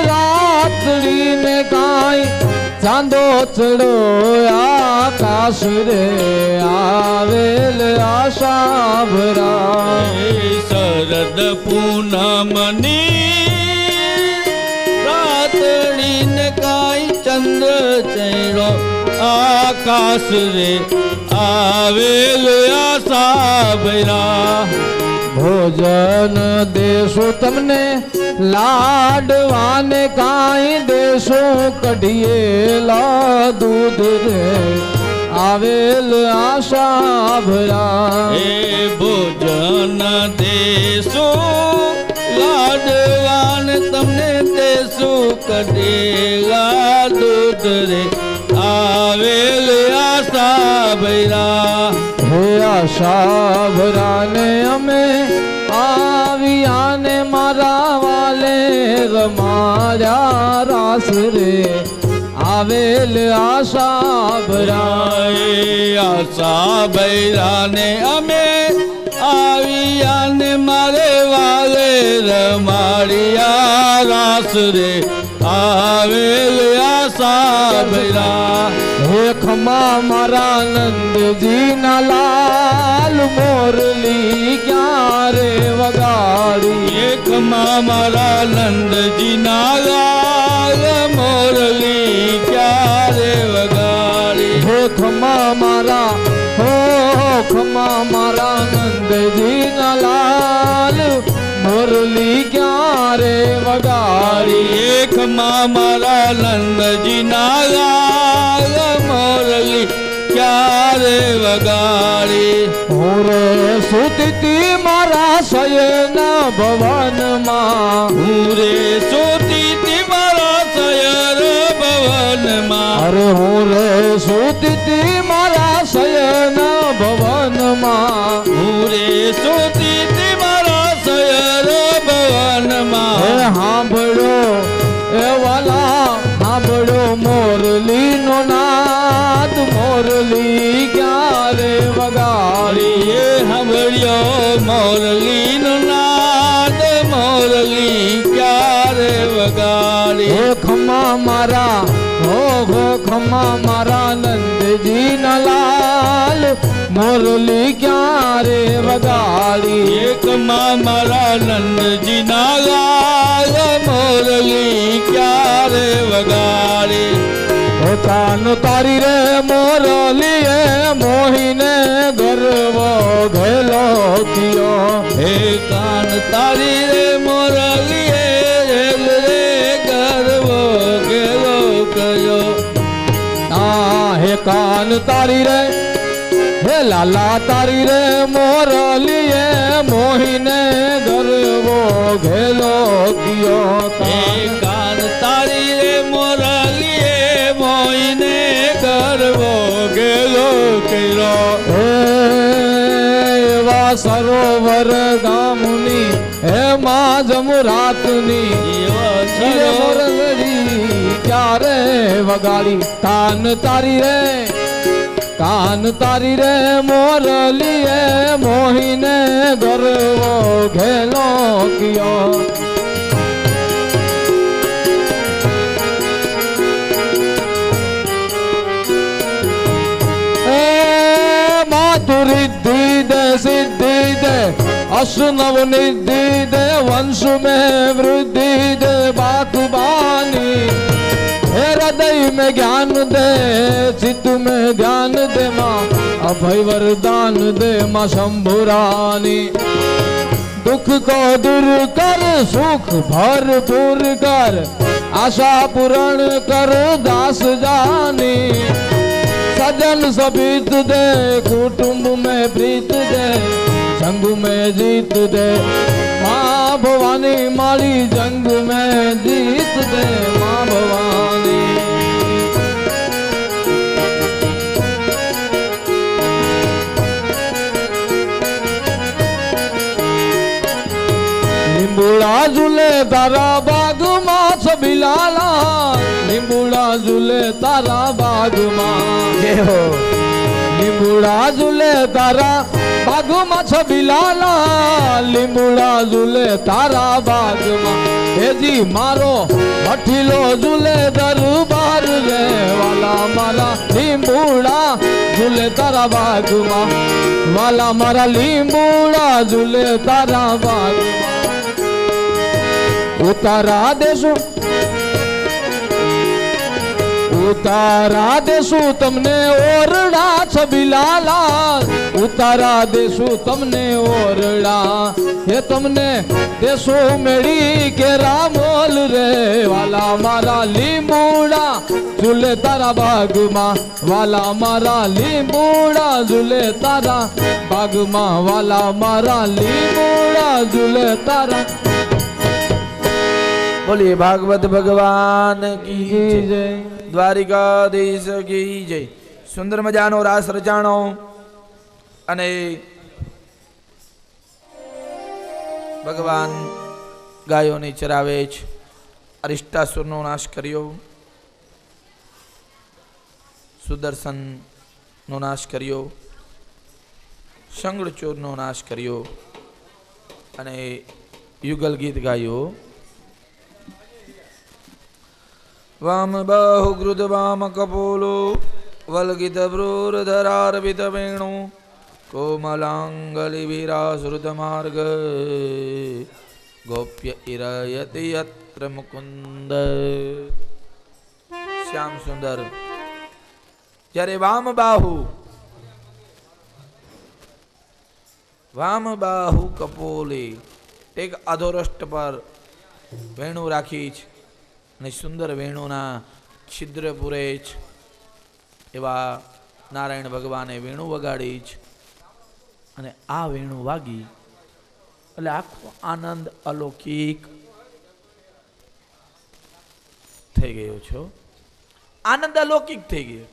રાત્રિને કાંઈ ચાંદો ચડો આકાશ રે આવેલ આશા ભરા શરદ પૂનમની રાતડીને કાઈ ચંદ્ર ચેડો આકાશ રે આવેલ આશા ભૈરા ભોજન દેશું તમને લાડવાને કાંઈ દેશું કઢિયેલા દૂધ રે આવેલ આશા ભરા એ ભોજન દેશું લાડવાન તમને દેશું કઢેલા દૂધ રે આવેલ આશા ભૈરા હે આશા ભરાને અમે આવ્યાને મારા વાલે રમાડ્યા રાસ રે આવેલ આશા ભરા આશા ભૈરાને અમે આવ્યાને મારે વાલે રમાડિયા રાસ રે આવેલ આશા ભૈરા હે ખમા મારા નંદજી ના લાલ મોરલી ક્યારે વગાડી એકમાં મારા નંદજી ના લાલ મોરલી ક્યારે વગાડી હે ખમા મારા હો ખમા મારા નંદજી ના લાલ મોરલી ક્યારે વગાડી એકમાં મારા નંદજી ના લાલ મોરલી ક્યારે વગાડી હું રે સુતી મારા શયન ભવનમાં હું રે સોતી મારા શયર ભવનમાં અરે હું રે સુતી મારા શયન ભવનમાં હું રે સોતી મારા શયર ભવનમાં હે સાંભળો એ વાલા સાંભળો મોરલી નો નાદ મોરલી ક્યારે વગાડી એ સાંભળ્યો મોરલીનો નાદ મોરલી ક્યારે વગાડી હે ખમા મારા હો ખમા મારા નંદજી ના લાલ મોરલી ક્યારે વગાડી એકમાં મારા નંદજી ના લાલ મોરલી ક્યારે વગાડી હે કાન તારી રે મોરલી એ મોહીને ગર્વ ઘેલો કિયો હે કાન તારી રે મોરલી રે ગરવો ગેલો કયો હે કાન તારી રે હે લાલા તારી રે મોરલી એ મોહીને ગર્વો ઘેલો કિયો હે કાન તારી રે મોરલી મોઈને ગરવો ગેલો કર્યો હે સરોવર ગામની હે માં જમરાતની મોરલડી ક્યારે વગાડી કાન તારી રે મોરલી હે મોહીને ગરવો ઘેલો કિયો रिद्धि दे सिद्धि दे असनव निधि दे वंश में वृद्धि दे बागबानी हृदय में ज्ञान दे चित्त में ध्यान दे माँ अभय वरदान दे माँ शंभुरानी दुख को दूर कर सुख भरपूर कर आशा पूर्ण कर दास जानी सजन सबीत दे कुटुंब में प्रीत दे जंग में जीत दे माँ भवानी माली जंग में जीत दे माँ भवानी લીંબુડા ઝૂલે તારા બાગમાં છબીલાલા લીંબુડા ઝૂલે તારા બાગમાં લીંબુડા ઝૂલે તારા બાગમાં છબીલાલા લીંબુડા ઝૂલે તારા બાગમાં હેજી મારો મઠીલો ઝૂલે દરબાર રે વાલા મારા લીંબુડા ઝૂલે તારા બાગમાં વાલા મારા લીંબુડા ઝૂલે તારા બાગમાં ઉતારા દેશું તમને ઓરડા છબીલાલા ઉતારા દેશું તમને ઓરડા હે તમને દેશો મેળી કે રામોલ રે વાલા મારા લીંબુડા ઝૂલે તારા બાગમાં વાલા મારા લીંબુડા ઝૂલે તારા બાગમાં વાલા મારા લીંબુડા ઝૂલે તારા बोलिए भागवत भगवान की जय द्वारिकाधीश की जय सुंदर मजानो रास रचाणो अने भगवान गायों ने चरावे अरिष्टासुर नो नाश कर्यो सुदर्शन नो नाश कर्यो शंगड़चोर नो नाश कर्यो अने युगल गीत गायो वाम बाहु ग्रुद वाम कपोलो वल्गित ब्रूरधरार्पित वेणु कोमलांगलि विरासृत मार्ग गोप्य इरयति यत्र मुकुंद श्याम सुंदर जरे वाम बाहु कपोले एक अधोरष्ट पर वेणु राखी ने सुंदर वेणुना छिद्र पूरे एवा नारायण भगवाने वेणु वगाड़ी अने आ वेणु वागी એટલે આખો આનંદ અલૌકિક થઈ ગયો છો આનંદ અલૌકિક થઈ ગયો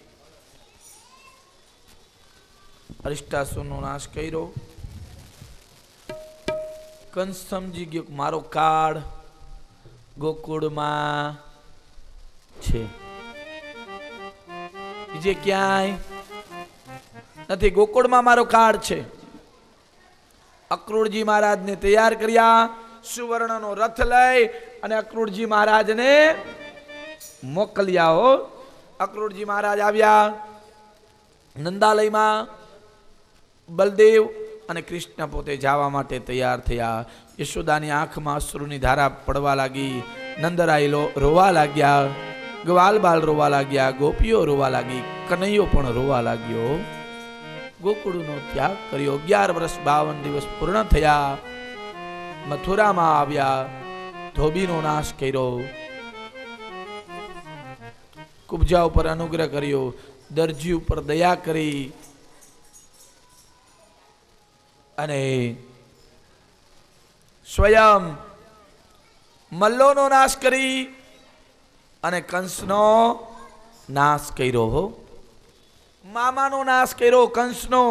અરિષ્ટાસુરનો નાશ કર્યો કંસ સમજી ગયો મારો કાળ गोकुळमां छे बीजे क्यांय नथी गोकुळमां मारो काळ छे अक्रूरजी महाराज ने तैयार कर्या सुवर्णनो रथ लई अने अक्रूरजी महाराज ने मोकल्या हो अक्रूरजी महाराज आव्या नंदालयमां बलदेव अने कृष्ण पोते जावा माटे तैयार थया यशोदानी आंखमां अश्रुनी धारा पड़वा लागी नंदराई रोवा लाग्या ग्वाल बाल रोवा लाग्या गोपीओ रोवा लागी कन्हैयो पण रोवा लाग्यो गोकुळनो त्याग कर्यो 11 वर्ष 52 दिवस पूर्ण थया मथुरामां आव्या धोबीनो नाश कर्यो कुब्जा उपर अनुग्रह कर्यो दर्जी उपर दया करी अने स्वयं मल्लोनो नाश करी अने कंसनो नाश कर्यो हो मामानो नाश कर्यो कंसनो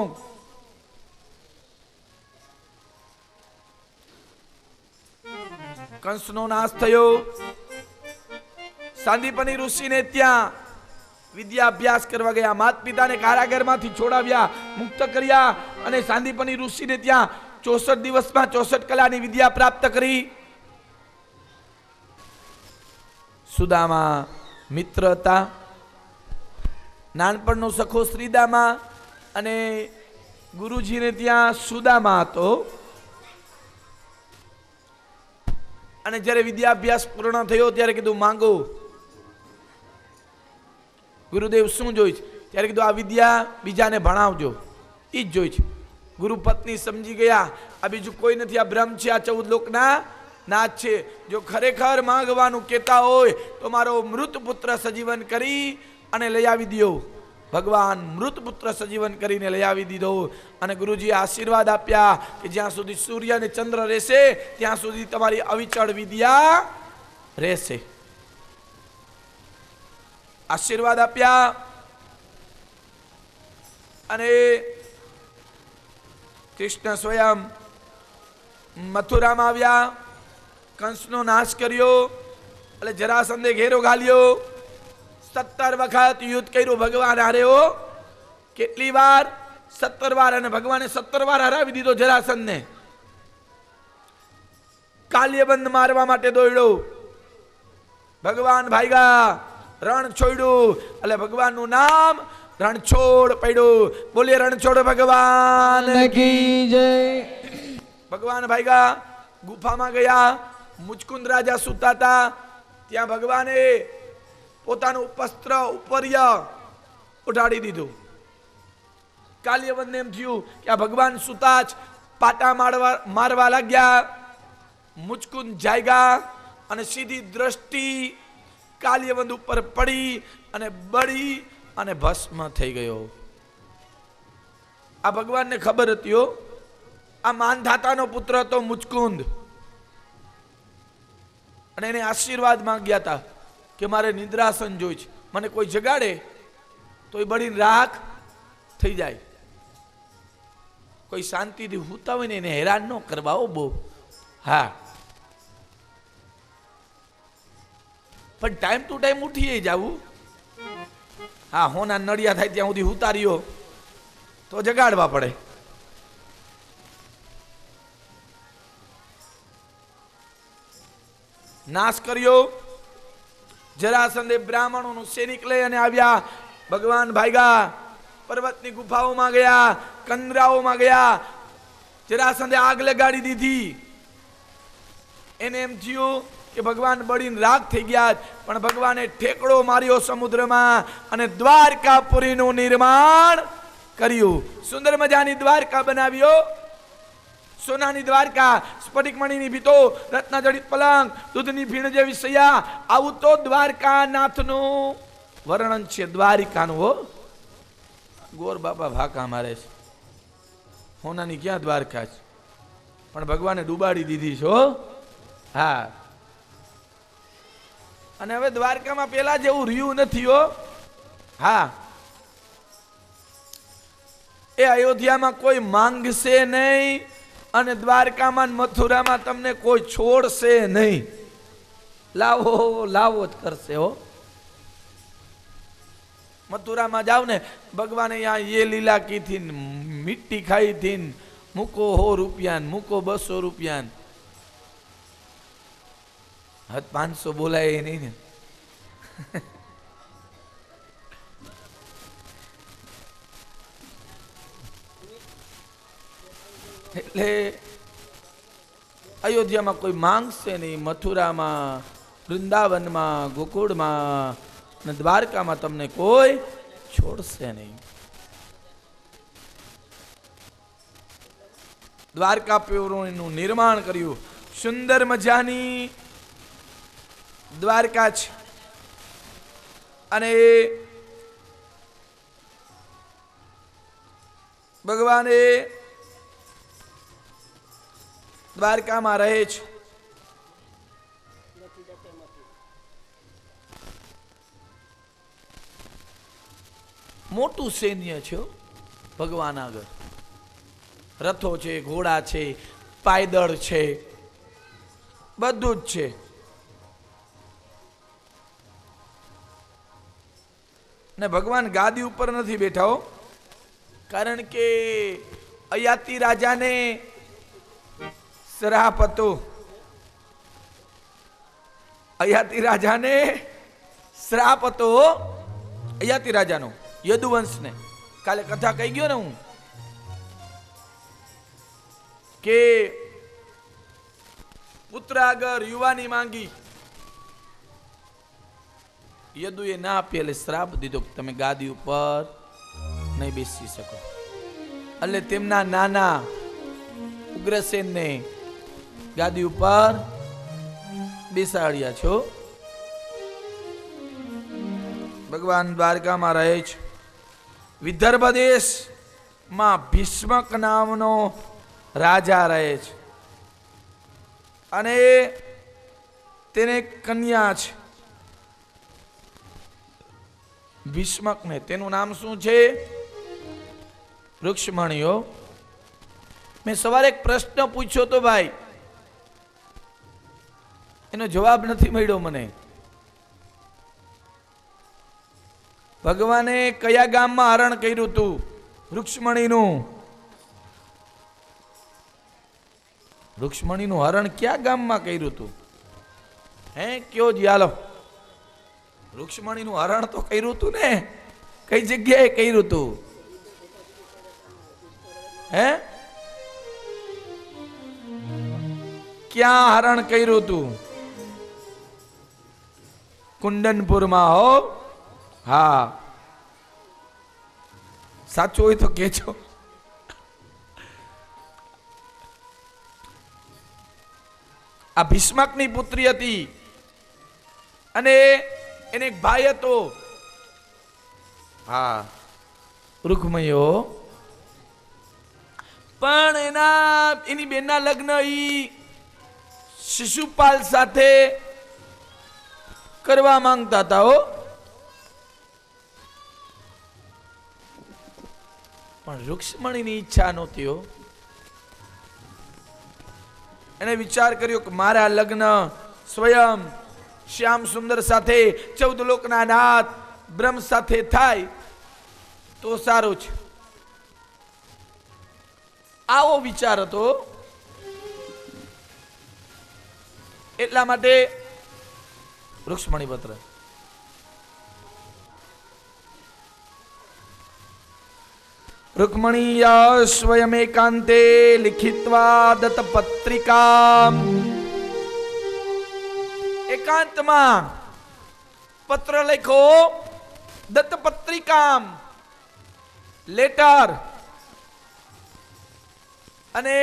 કંસનો નાશ થયો. સાંદીપની ઋષિને ત્યાં વિદ્યા અભ્યાસ કરવા ગયા. માતા પિતાને કારાગારમાંથી છોડાવ્યા, મુક્ત કર્યા અને સાંદીપની ઋષિને ત્યાં 64 દિવસમાં 64 કલાની વિદ્યા પ્રાપ્ત કરી. સુદામા મિત્ર હતા, નાનપણનો સખો શ્રીદામા, અને ગુરુજીને ત્યાં સુદામા હતો. અને જ્યારે વિદ્યાભ્યાસ પૂર્ણ થયો ત્યારે કીધું માંગો. ગુરુદેવ શું જોઈશ? ત્યારે કીધું આ વિદ્યા બીજાને ભણાવજો, એ જ જોઈશ. ગુરુ પત્ની સમજી ગયા આ બીજું કોઈ નથી, આ બ્રહ્મ છે, આ 14 લોકના નાથ છે. જો ખરેખર માંગવાનું કહેતા હોય તો મારો મૃત પુત્ર સજીવન કરી અને લઈ આવી દો. ભગવાન મૃત પુત્ર સજીવન કરીને લઈ આવી દીધો. અને ગુરુજીએ આશીર્વાદ આપ્યા કે જ્યાં સુધી સૂર્ય અને ચંદ્ર રહેશે ત્યાં સુધી તમારી અવિચળ વિદ્યા રહેશે. આશીર્વાદ આપ્યા અને કૃષ્ણ સ્વયં મથુરામાં આવ્યા, કંસનો નાશ કર્યો, એટલે જરાસંધે ઘેરો ઘાલ્યો. 17 વખત યુદ્ધ કર્યું ભગવાન હારે. કેટલી વાર? 17 વાર. અને ભગવાને 17 વાર હરાવી દીધો જરાસંધને. કાલ્યબંધ મારવા માટે દોડ્યો. ભગવાન ભાગ્યા, રણ છોડ્યું, એટલે ભગવાનનું નામ રણછોડ પડ્યું. બોલીએ રણછોડ ભગવાન કી જય. ભગવાન ભાગ્યા, ગુફામાં ગયા. મુચકુંદ રાજા સૂતા હતા, ત્યાં ભગવાને પોતાનું વસ્ત્ર ઉપર્ય ઉઠાડી દીધું. કાલ્યબંધને એમ થયું કે આ ભગવાન સૂતા જ પાટા મારવા લાગ્યા. મુચકુંદ જાગ્યા અને સીધી દ્રષ્ટિ કાલ્યબંધ ઉપર પડી અને બળી અને ભસ્મ થઈ ગયો. આ ભગવાનને ખબર હતી આ માનધાતાનો પુત્ર હતો મુચકુંદ, અને એને આશીર્વાદ માંગ્યા હતા કે મારે નિદ્રાસન જોઈ છે, મને કોઈ જગાડે તો એ બળીને રાખ થઈ જાય. કોઈ શાંતિથી હુતા હોય ને એને હેરાન ન કરવા બહુ. હા, પણ ટાઈમ ટુ ટાઈમ ઉઠીએ જવું. હા, હોના નડિયા થાય ત્યાં સુધી ઉતાર્યો તો જગાડવા પડે. નાશ કર્યો. જરાસંધે બ્રાહ્મણોનું સૈનિક લઈ અને આવ્યા. ભગવાન ભાગ્યા, પર્વતની ગુફાઓમાં ગયા, કંદરાઓમાં ગયા. જરાસંધે આગ લગાડી દીધી. એને એમ થયું કે ભગવાન બળીને રાખ થઈ ગયા, પણ ભગવાને ઠેકડો માર્યો સમુદ્રમાં અને દ્વારકાપુરીનું નિર્માણ કર્યું. સુંદર મજાની દ્વારકા બનાવ્યો. સોનાની દ્વારકા, સ્ફટિકમણીની ભીતો, રત્નજડિત પલંગ, દૂધની ભીણ જેવી સૈયા. આવું તો દ્વારકા નાથનું વર્ણન છે. દ્વારિકાનું. હો, ગોર બાપા ભાકા મારે છે. હોનાની ક્યાં દ્વારકા છે? પણ ભગવાને ડૂબાડી દીધી છે. હા, અને હવે દ્વારકામાં પેલા જેવું રહ્યું નથી. હા, એ અયોધ્યામાં કોઈ માંગશે નહીં અને દ્વારકામાં મથુરામાં તમને કોઈ છોડશે નહીં. લાવો લાવો જ કરશે. મથુરામાં જાવ ને, ભગવાને यहाँ ये લીલા કી थी, मिट्टी खाई थी, મૂકો 100 રૂપિયા, મૂકો 200 રૂપિયા. હદ 500 બોલાય નહીં ને. એટલે અયોધ્યામાં કોઈ માંગશે નહીં. મથુરામાં, વૃંદાવનમાં, ગોકુળમાં અને દ્વારકામાં તમને કોઈ છોડશે નહીં. દ્વારકાપુરીનું નિર્માણ કર્યું. સુંદર મજાની દ્વારકા છે. અને ભગવાને દ્વારકામાં રહે છે. મોટું સૈન્ય છે ભગવાન આગળ. રથો છે, ઘોડા છે, પાયદળ છે. બધું જ છે. ને ભગવાન ગાદી ઉપર નથી બેઠા હો, કારણ કે અયાતિ રાજાને શ્રાપ હતો. અયાતિ રાજાને શ્રાપ હતો, અયાતિ રાજાનો, યદુવંશને. કાલે કથા કહી ગયો ને હું કે પુત્ર આગળ યુવાની માંગી, યદુએ ના આપી એટલે શ્રાપ દીધો, તમે ગાદી ઉપર નહીં બેસી શકો. એટલે તેમના નાના ઉગ્રસેનને ગાદી ઉપર બેસાડ્યા છો. ભગવાન દ્વારકામાં રહે છે. વિદર્ભ દેશમાં ભીષ્મક નામનો રાજા રહે છે અને તેને કન્યા છે ભીષ્મકને. તેનું નામ શું છે? રૂક્ષ્મણીઓ. મેં સવારે એક પ્રશ્ન પૂછ્યો તો ભાઈ, એનો જવાબ નથી મળ્યો મને. ભગવાને કયા ગામમાં હરણ કર્યું હતું રૂક્ષ્મણીનું? રૂક્ષ્મણીનું હરણ કયા ગામમાં કર્યું હતું? હે, કયો જ હાલો. રૂક્ષ્મણીનું હરણ તો કર્યું હતું ને, કઈ જગ્યાએ કર્યું હતું? હે, ક્યાં હરણ કર્યું હતું? કુંડનપુરમાં હો. હા, સાચું હોય તો કેજો. આ ભીષ્મકની પુત્રી હતી અને એને એક ભાઈ હતો. હા, રૂક્મયો. પણ એની બેનના લગ્ન શિશુપાલ સાથે કરવા માંગતા હતા હો. પણ રૂક્ષ્મણીની ઈચ્છા નહોતી હો. એને વિચાર કર્યો કે મારા લગ્ન સ્વયં શ્યામ સુંદર સાથે, 14 લોકના નાથ બ્રહ્મ સાથે થાય તો સારું છે. આવો વિચાર હતો. એટલા માટે રૂક્ષ્મણી પત્ર. રૂક્મણીયા સ્વયં એકાંતે લિખિત્વા દત્ત પત્રિકા. એકાંતમાં પત્ર લખો, દત્ત પત્રિકા, લેટર. અને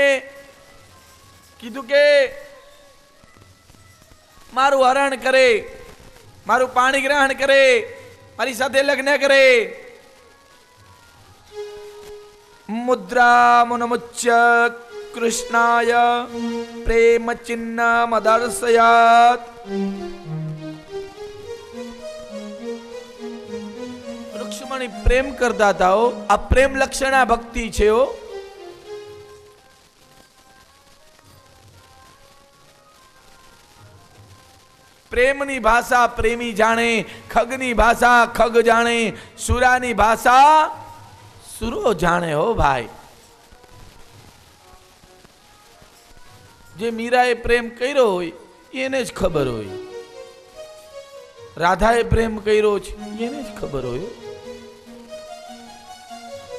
કીધું કે મારું હરણ કરે, મારું પાણી ગ્રહણ કરે, મારી સાથે લગ્ન કરે. મુદ્રા મુનમુચ્ય કૃષ્ણાય પ્રેમ ચિહ્ન મદર્શયાત. રૂક્ષ્મણી પ્રેમ કરતા હતા. આ પ્રેમ લક્ષણા ભક્તિ છે. પ્રેમની ભાષા પ્રેમી જાણે, ખગની ભાષા ખગ જાણે, સુરાની ભાષા સુરો જાણે હો ભાઈ. જે મીરાએ પ્રેમ કર્યો હોય એને જ ખબર હોય, રાધાએ પ્રેમ કર્યો છે એને જ ખબર હોય.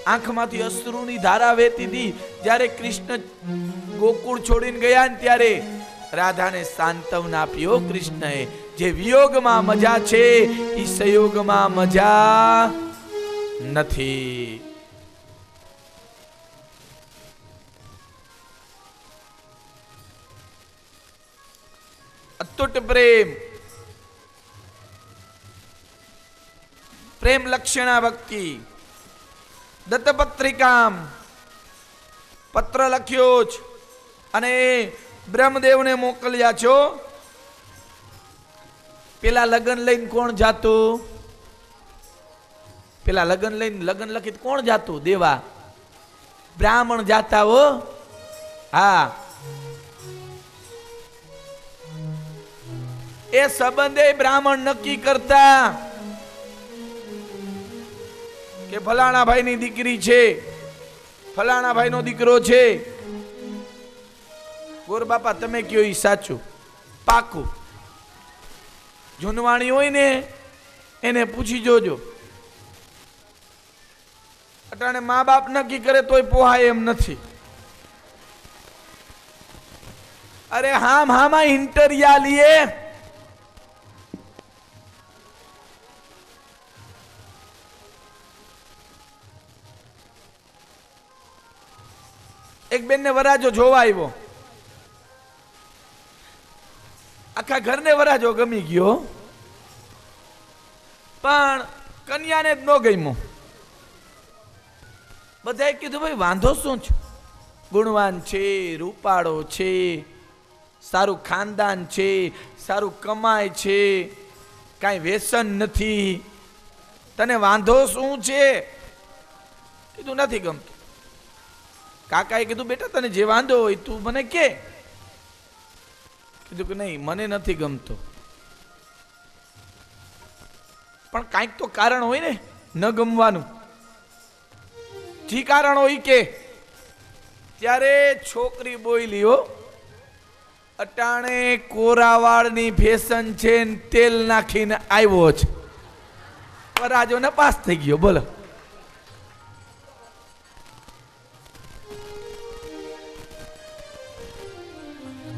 આંખમાંથી અશ્રુની ધારા વહેતી હતી જ્યારે કૃષ્ણ ગોકુળ છોડીને ગયા ને ત્યારે રાધાને સાંત્વના આપ્યો કૃષ્ણએ. જે વિયોગમાં મજા છે એ સંયોગમાં મજા નથી. અતુટ પ્રેમ, પ્રેમ લક્ષણા ભક્તિ. દત્તપત્રિકા પત્ર લખ્યો છે અને બ્રહ્મદેવને મોકલ્યા છો. પેલા લગન લઈને કોણ જાતું? પેલા લગન લઈને લગન લખી કોણ જાતું? દેવા બ્રાહ્મણ જાતા હો. હા, એ સંબંધે બ્રાહ્મણ નક્કી કરતા કે ફલાણા ભાઈની દીકરી છે, ફલાણા ભાઈનો દીકરો છે. ગોર બાપા તમે કયો ઈ સાચું પાકું. જૂનવાણી હોય ને એને પૂછી જોજો. અટાણે મા બાપ નક્કી કરે તોય પોહાય એમ નથી. અરે હામાં ઇન્ટરિયા લીએ. એક બેન ને વરાજો જોવા આવ્યો. આખા ઘરને વરાજો ગમી ગયો, પણ કન્યાને જ ન ગમ્યો. બધાએ કીધું ભાઈ વાંધો શું છે? ગુણવાન છે, રૂપાળો છે, સારું ખાનદાન છે, સારું કમાય છે, કાંઈ વ્યસન નથી, તને વાંધો શું છે? કીધું નથી ગમતું. કાકાએ કીધું બેટા તને જે વાંધો હોય તું મને કે. કીધું કે નહીં મને નથી ગમતો. પણ કાંઈક તો કારણ હોય ને ન ગમવાનું. જી કારણ હોય કે ત્યારે છોકરી બોલી હો, અટાણે કોરાવાળની ફેશન છે ને તેલ નાખીને આવ્યો છે. પરાજો ને પાસ થઈ ગયો. બોલો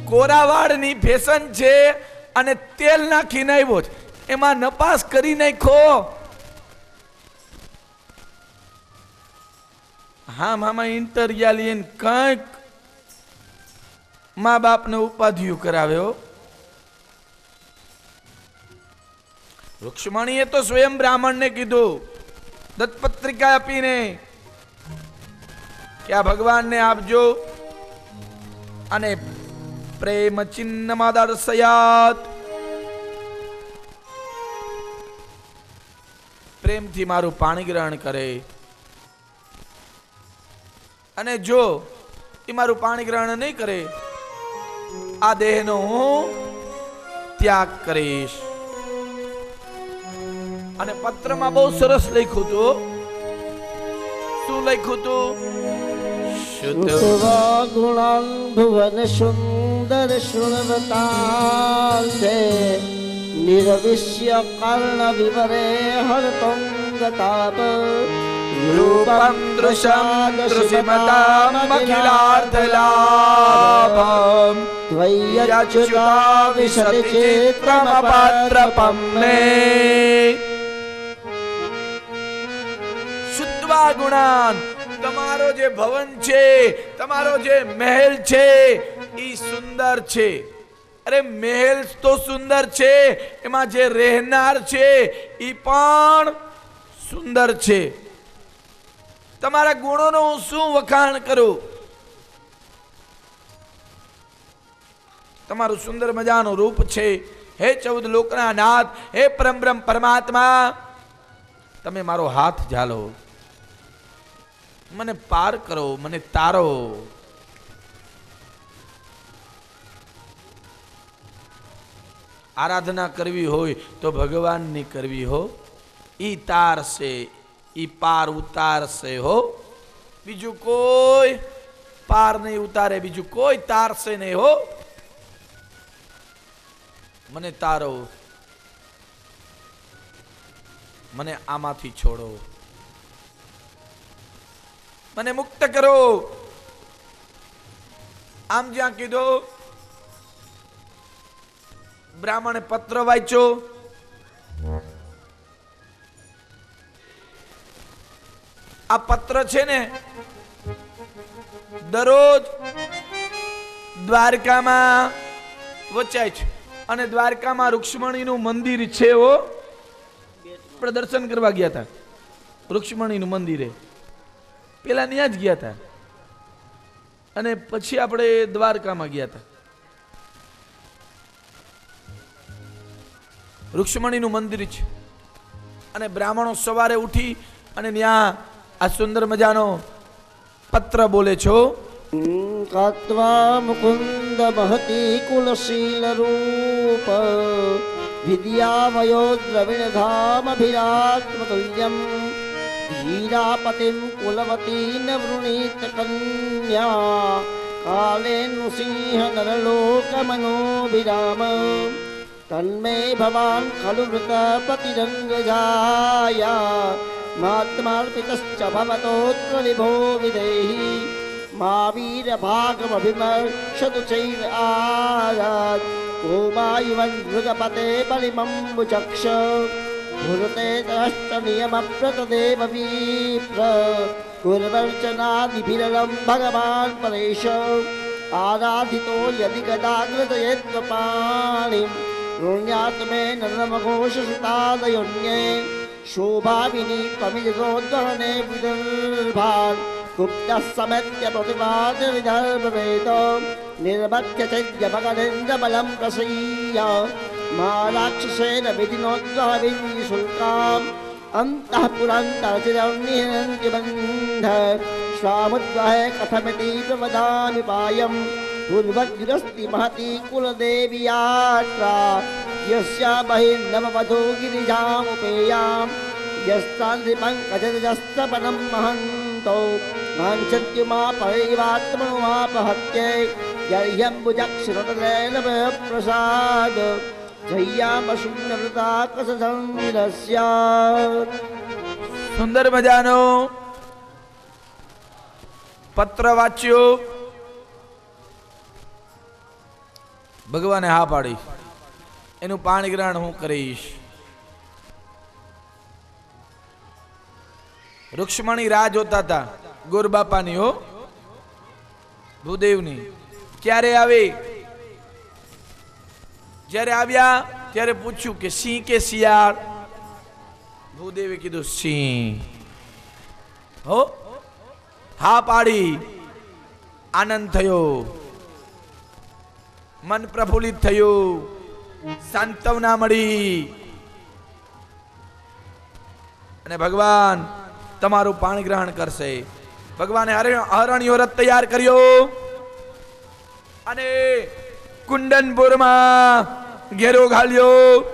કોરાવાળની ફેશન છે અને તેલ નાખીને આવ્યો છે, એમાં નપાસ કરી નાખો. હા મામા ઇન્ટરિયા લઈને કંઈક મા બાપને ઉપાધિઓ કરાવ્યો. રૂક્ષ્મણીએ તો સ્વયં બ્રાહ્મણને કીધું દત્તપત્રિકા આપીને કે આ ભગવાનને આપજો અને પ્રેમ ચિહ્નમાં દર્શયાત, પ્રેમથી મારું પાણી ગ્રહણ કરે. અને જો એ મારું પાણી ગ્રહણ નહીં કરે આ દેહનો હું ત્યાગ કરીશ. અને પત્રમાં બહુ સરસ લખ્યું હતું. શું લખ્યું હતું? શ્રુત્વા ગુણાન ભુવન સુંદર શૃણવતાંતે નિરવિશ્ય કર્ણ વિવરે હરતંગતાપ રૂપમ દૃશમ દૃશિમતામ અખિલાર્થલાભમ ત્વય્યચ્યુતા વિશતિ ચિત્રમપાત્રપમ મે. શુદ્ધવા ગુણાન, તમારો જે ભવન છે, તમારો જે મહેલ છે ઈ સુંદર છે. અરે મહેલ તો સુંદર છે, એમાં જે રહેનાર છે ઈ પણ સુંદર છે. તમારા ગુણોનો હું શું વખાણ કરું? તમારું સુંદર મજાનું રૂપ છે. હે 14 લોકના નાથ, હે પરમબ્રહ્મ પરમાત્મા, તમે મારો હાથ ઝાલો, મને પાર કરો, મને તારો. આરાધના કરવી હોય તો ભગવાનની કરવી હો, ઈ તારશે, ઈ પાર ઉતારશે હો. બીજું કોઈ પાર નહીં ઉતારે, બીજું કોઈ તારશે નહીં હો. મને તારો, મને આમાંથી છોડો, મને મુક્ત કરો. આમ જ્યાં કીધું બ્રાહ્મણે પત્ર વાંચ્યો. આ પત્ર છે ને દરરોજ દ્વારકામાં વચાય છે. અને દ્વારકામાં રૂક્ષ્મણીનું મંદિર છે. આપણે દર્શન કરવા ગયા હતા રૂક્ષ્મણીનું મંદિરે. પેલા ત્યાં જ ગયા હતા અને પછી આપણે દ્વારકામાં ગયા હતા. રૂક્ષ્મણીનું મંદિર છે. અને બ્રાહ્મણો સવારે ઉઠી અને ત્યાં આ સુંદર મજાનો પત્ર બોલે છો. कात्वा मुकुंद महती कुलशील रूप विद्यामयो द्रविण धाम अभिरात्मतुल्यम धीरापतिम कुलवती न वृणीत कन्या कालेनु सिंह नरलोक मनोभिराम तन्मे भवान खलु वृत प्रतिरंग जाया मात्मार्पितश्च भवतोऽत्र विभो विदेहि मा वीर भागमभिमर्शतु चैव आरात् कोमायुवन् मृगपते बलिमम्बुचक्ष भुरते तश्च नियमव्रतदेव विप्र कुर्वर्चनादिभिरलं भगवान् परेश आराधितो यदि गदाग्रतयेत्वपाणिं रुण्यात् मे नरमघोषसुतादयोन्ये शोभाविनी त्वमिजोद्वहने विदर्भान् गुप्तः समेत्य प्रतिपाद विदर्भवेद निर्मत्य चैद्यभगनेन्द्रबलं प्रसय्य मा राक्षसेन विधिनोद्वहविशुल्काम् अन्तःपुरान्तरचिरन्निहन्ति बन्ध स्वामुद्वहे कथमिति प्रवदानुपायम् पूर्वग्रस्ति महती कुलदेवी यात्रा यस्या बहिर्नववधू गिरिजामुपेयाम् यस्तान्त्रिपङ्कजस्तपनं महन्तो वाञ्छन्त्युमा परैवात्मनुमापहत्यै यर्ह्यम्बुजक्षरतलेन प्रसाद जय्यामशून्यवृताकसंरस्य સુંદર મજાનો પત્ર વાંચ્યો. ભગવાને હા પાડી, એનું પાણી ગ્રહણ હું કરીશ. રૂક્ષ્મણી રાહ જોતા હતા ગોરબાપાની, હો ભૂદેવની. ક્યારે આવે? જ્યારે આવ્યા ત્યારે પૂછ્યું કે સિંહ કે શિયાળ? ભૂદેવે કીધું સિંહ. હો હા પાડી. આનંદ થયો, મન પ્રફુલ્લિત થયું, સાંત્વના મળી. અને ભગવાન તમારું પાણી ગ્રહણ કરશે. ભગવાને હરણ્યો રથ તૈયાર કર્યો અને કુંડનપુરમાં ઘેરો ઘાલ્યો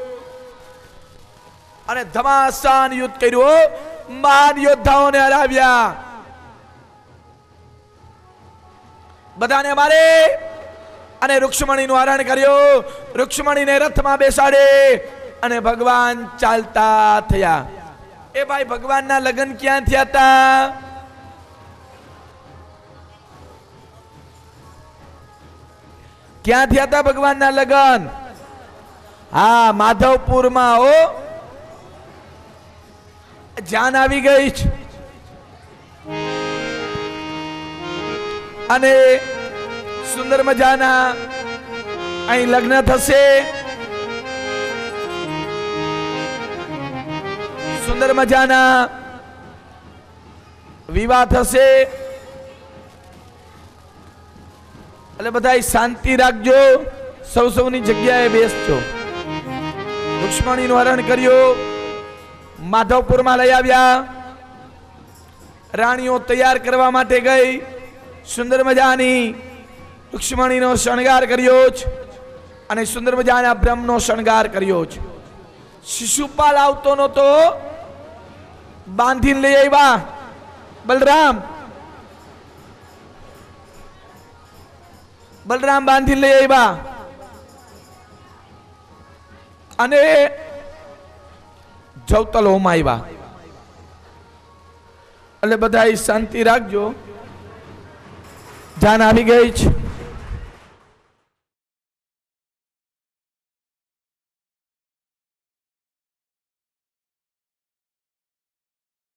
અને ધમાસાન યુદ્ધ કર્યું. મહાન યોદ્ધાઓને હરાવ્યા. બધાને મારે અને રૂક્ષ્મણીનું હરણ કર્યું. રૂક્ષ્મણીને રથમાં બેસાડે અને ભગવાન ચાલતા થયા. એ ભાઈ, ભગવાનના લગ્ન ક્યાં થયા હતા? ક્યાં થયા હતા ભગવાનના લગ્ન? હા, માધવપુરમાં. હો, જાન આવી ગઈ છે અને સુંદર મજાના અહીં લગ્ન થશે. સુંદર મજાના વિવાહ થશે. એટલે બધા શાંતિ રાખજો, સૌની જગ્યાએ બેસજો. રૂક્ષ્મણીનું હરણ કર્યું, માધવપુરમાં લઈ આવ્યા. રાણીઓ તૈયાર કરવા માટે ગઈ. સુંદર મજાની રૂક્ષ્મણીનો શણગાર કર્યો છે અને સુંદર મજાના બ્રહ્મનો શણગાર કર્યો છે. શિશુપાલ આવતો નતો, બાંધીને લઈ આવ્યા બલરામ. બલરામ બાંધીને લઈ આવ્યા અને જવતલ હોમાં આવ્યા. એટલે બધા શાંતિ રાખજો, જાન આવી ગઈ છે.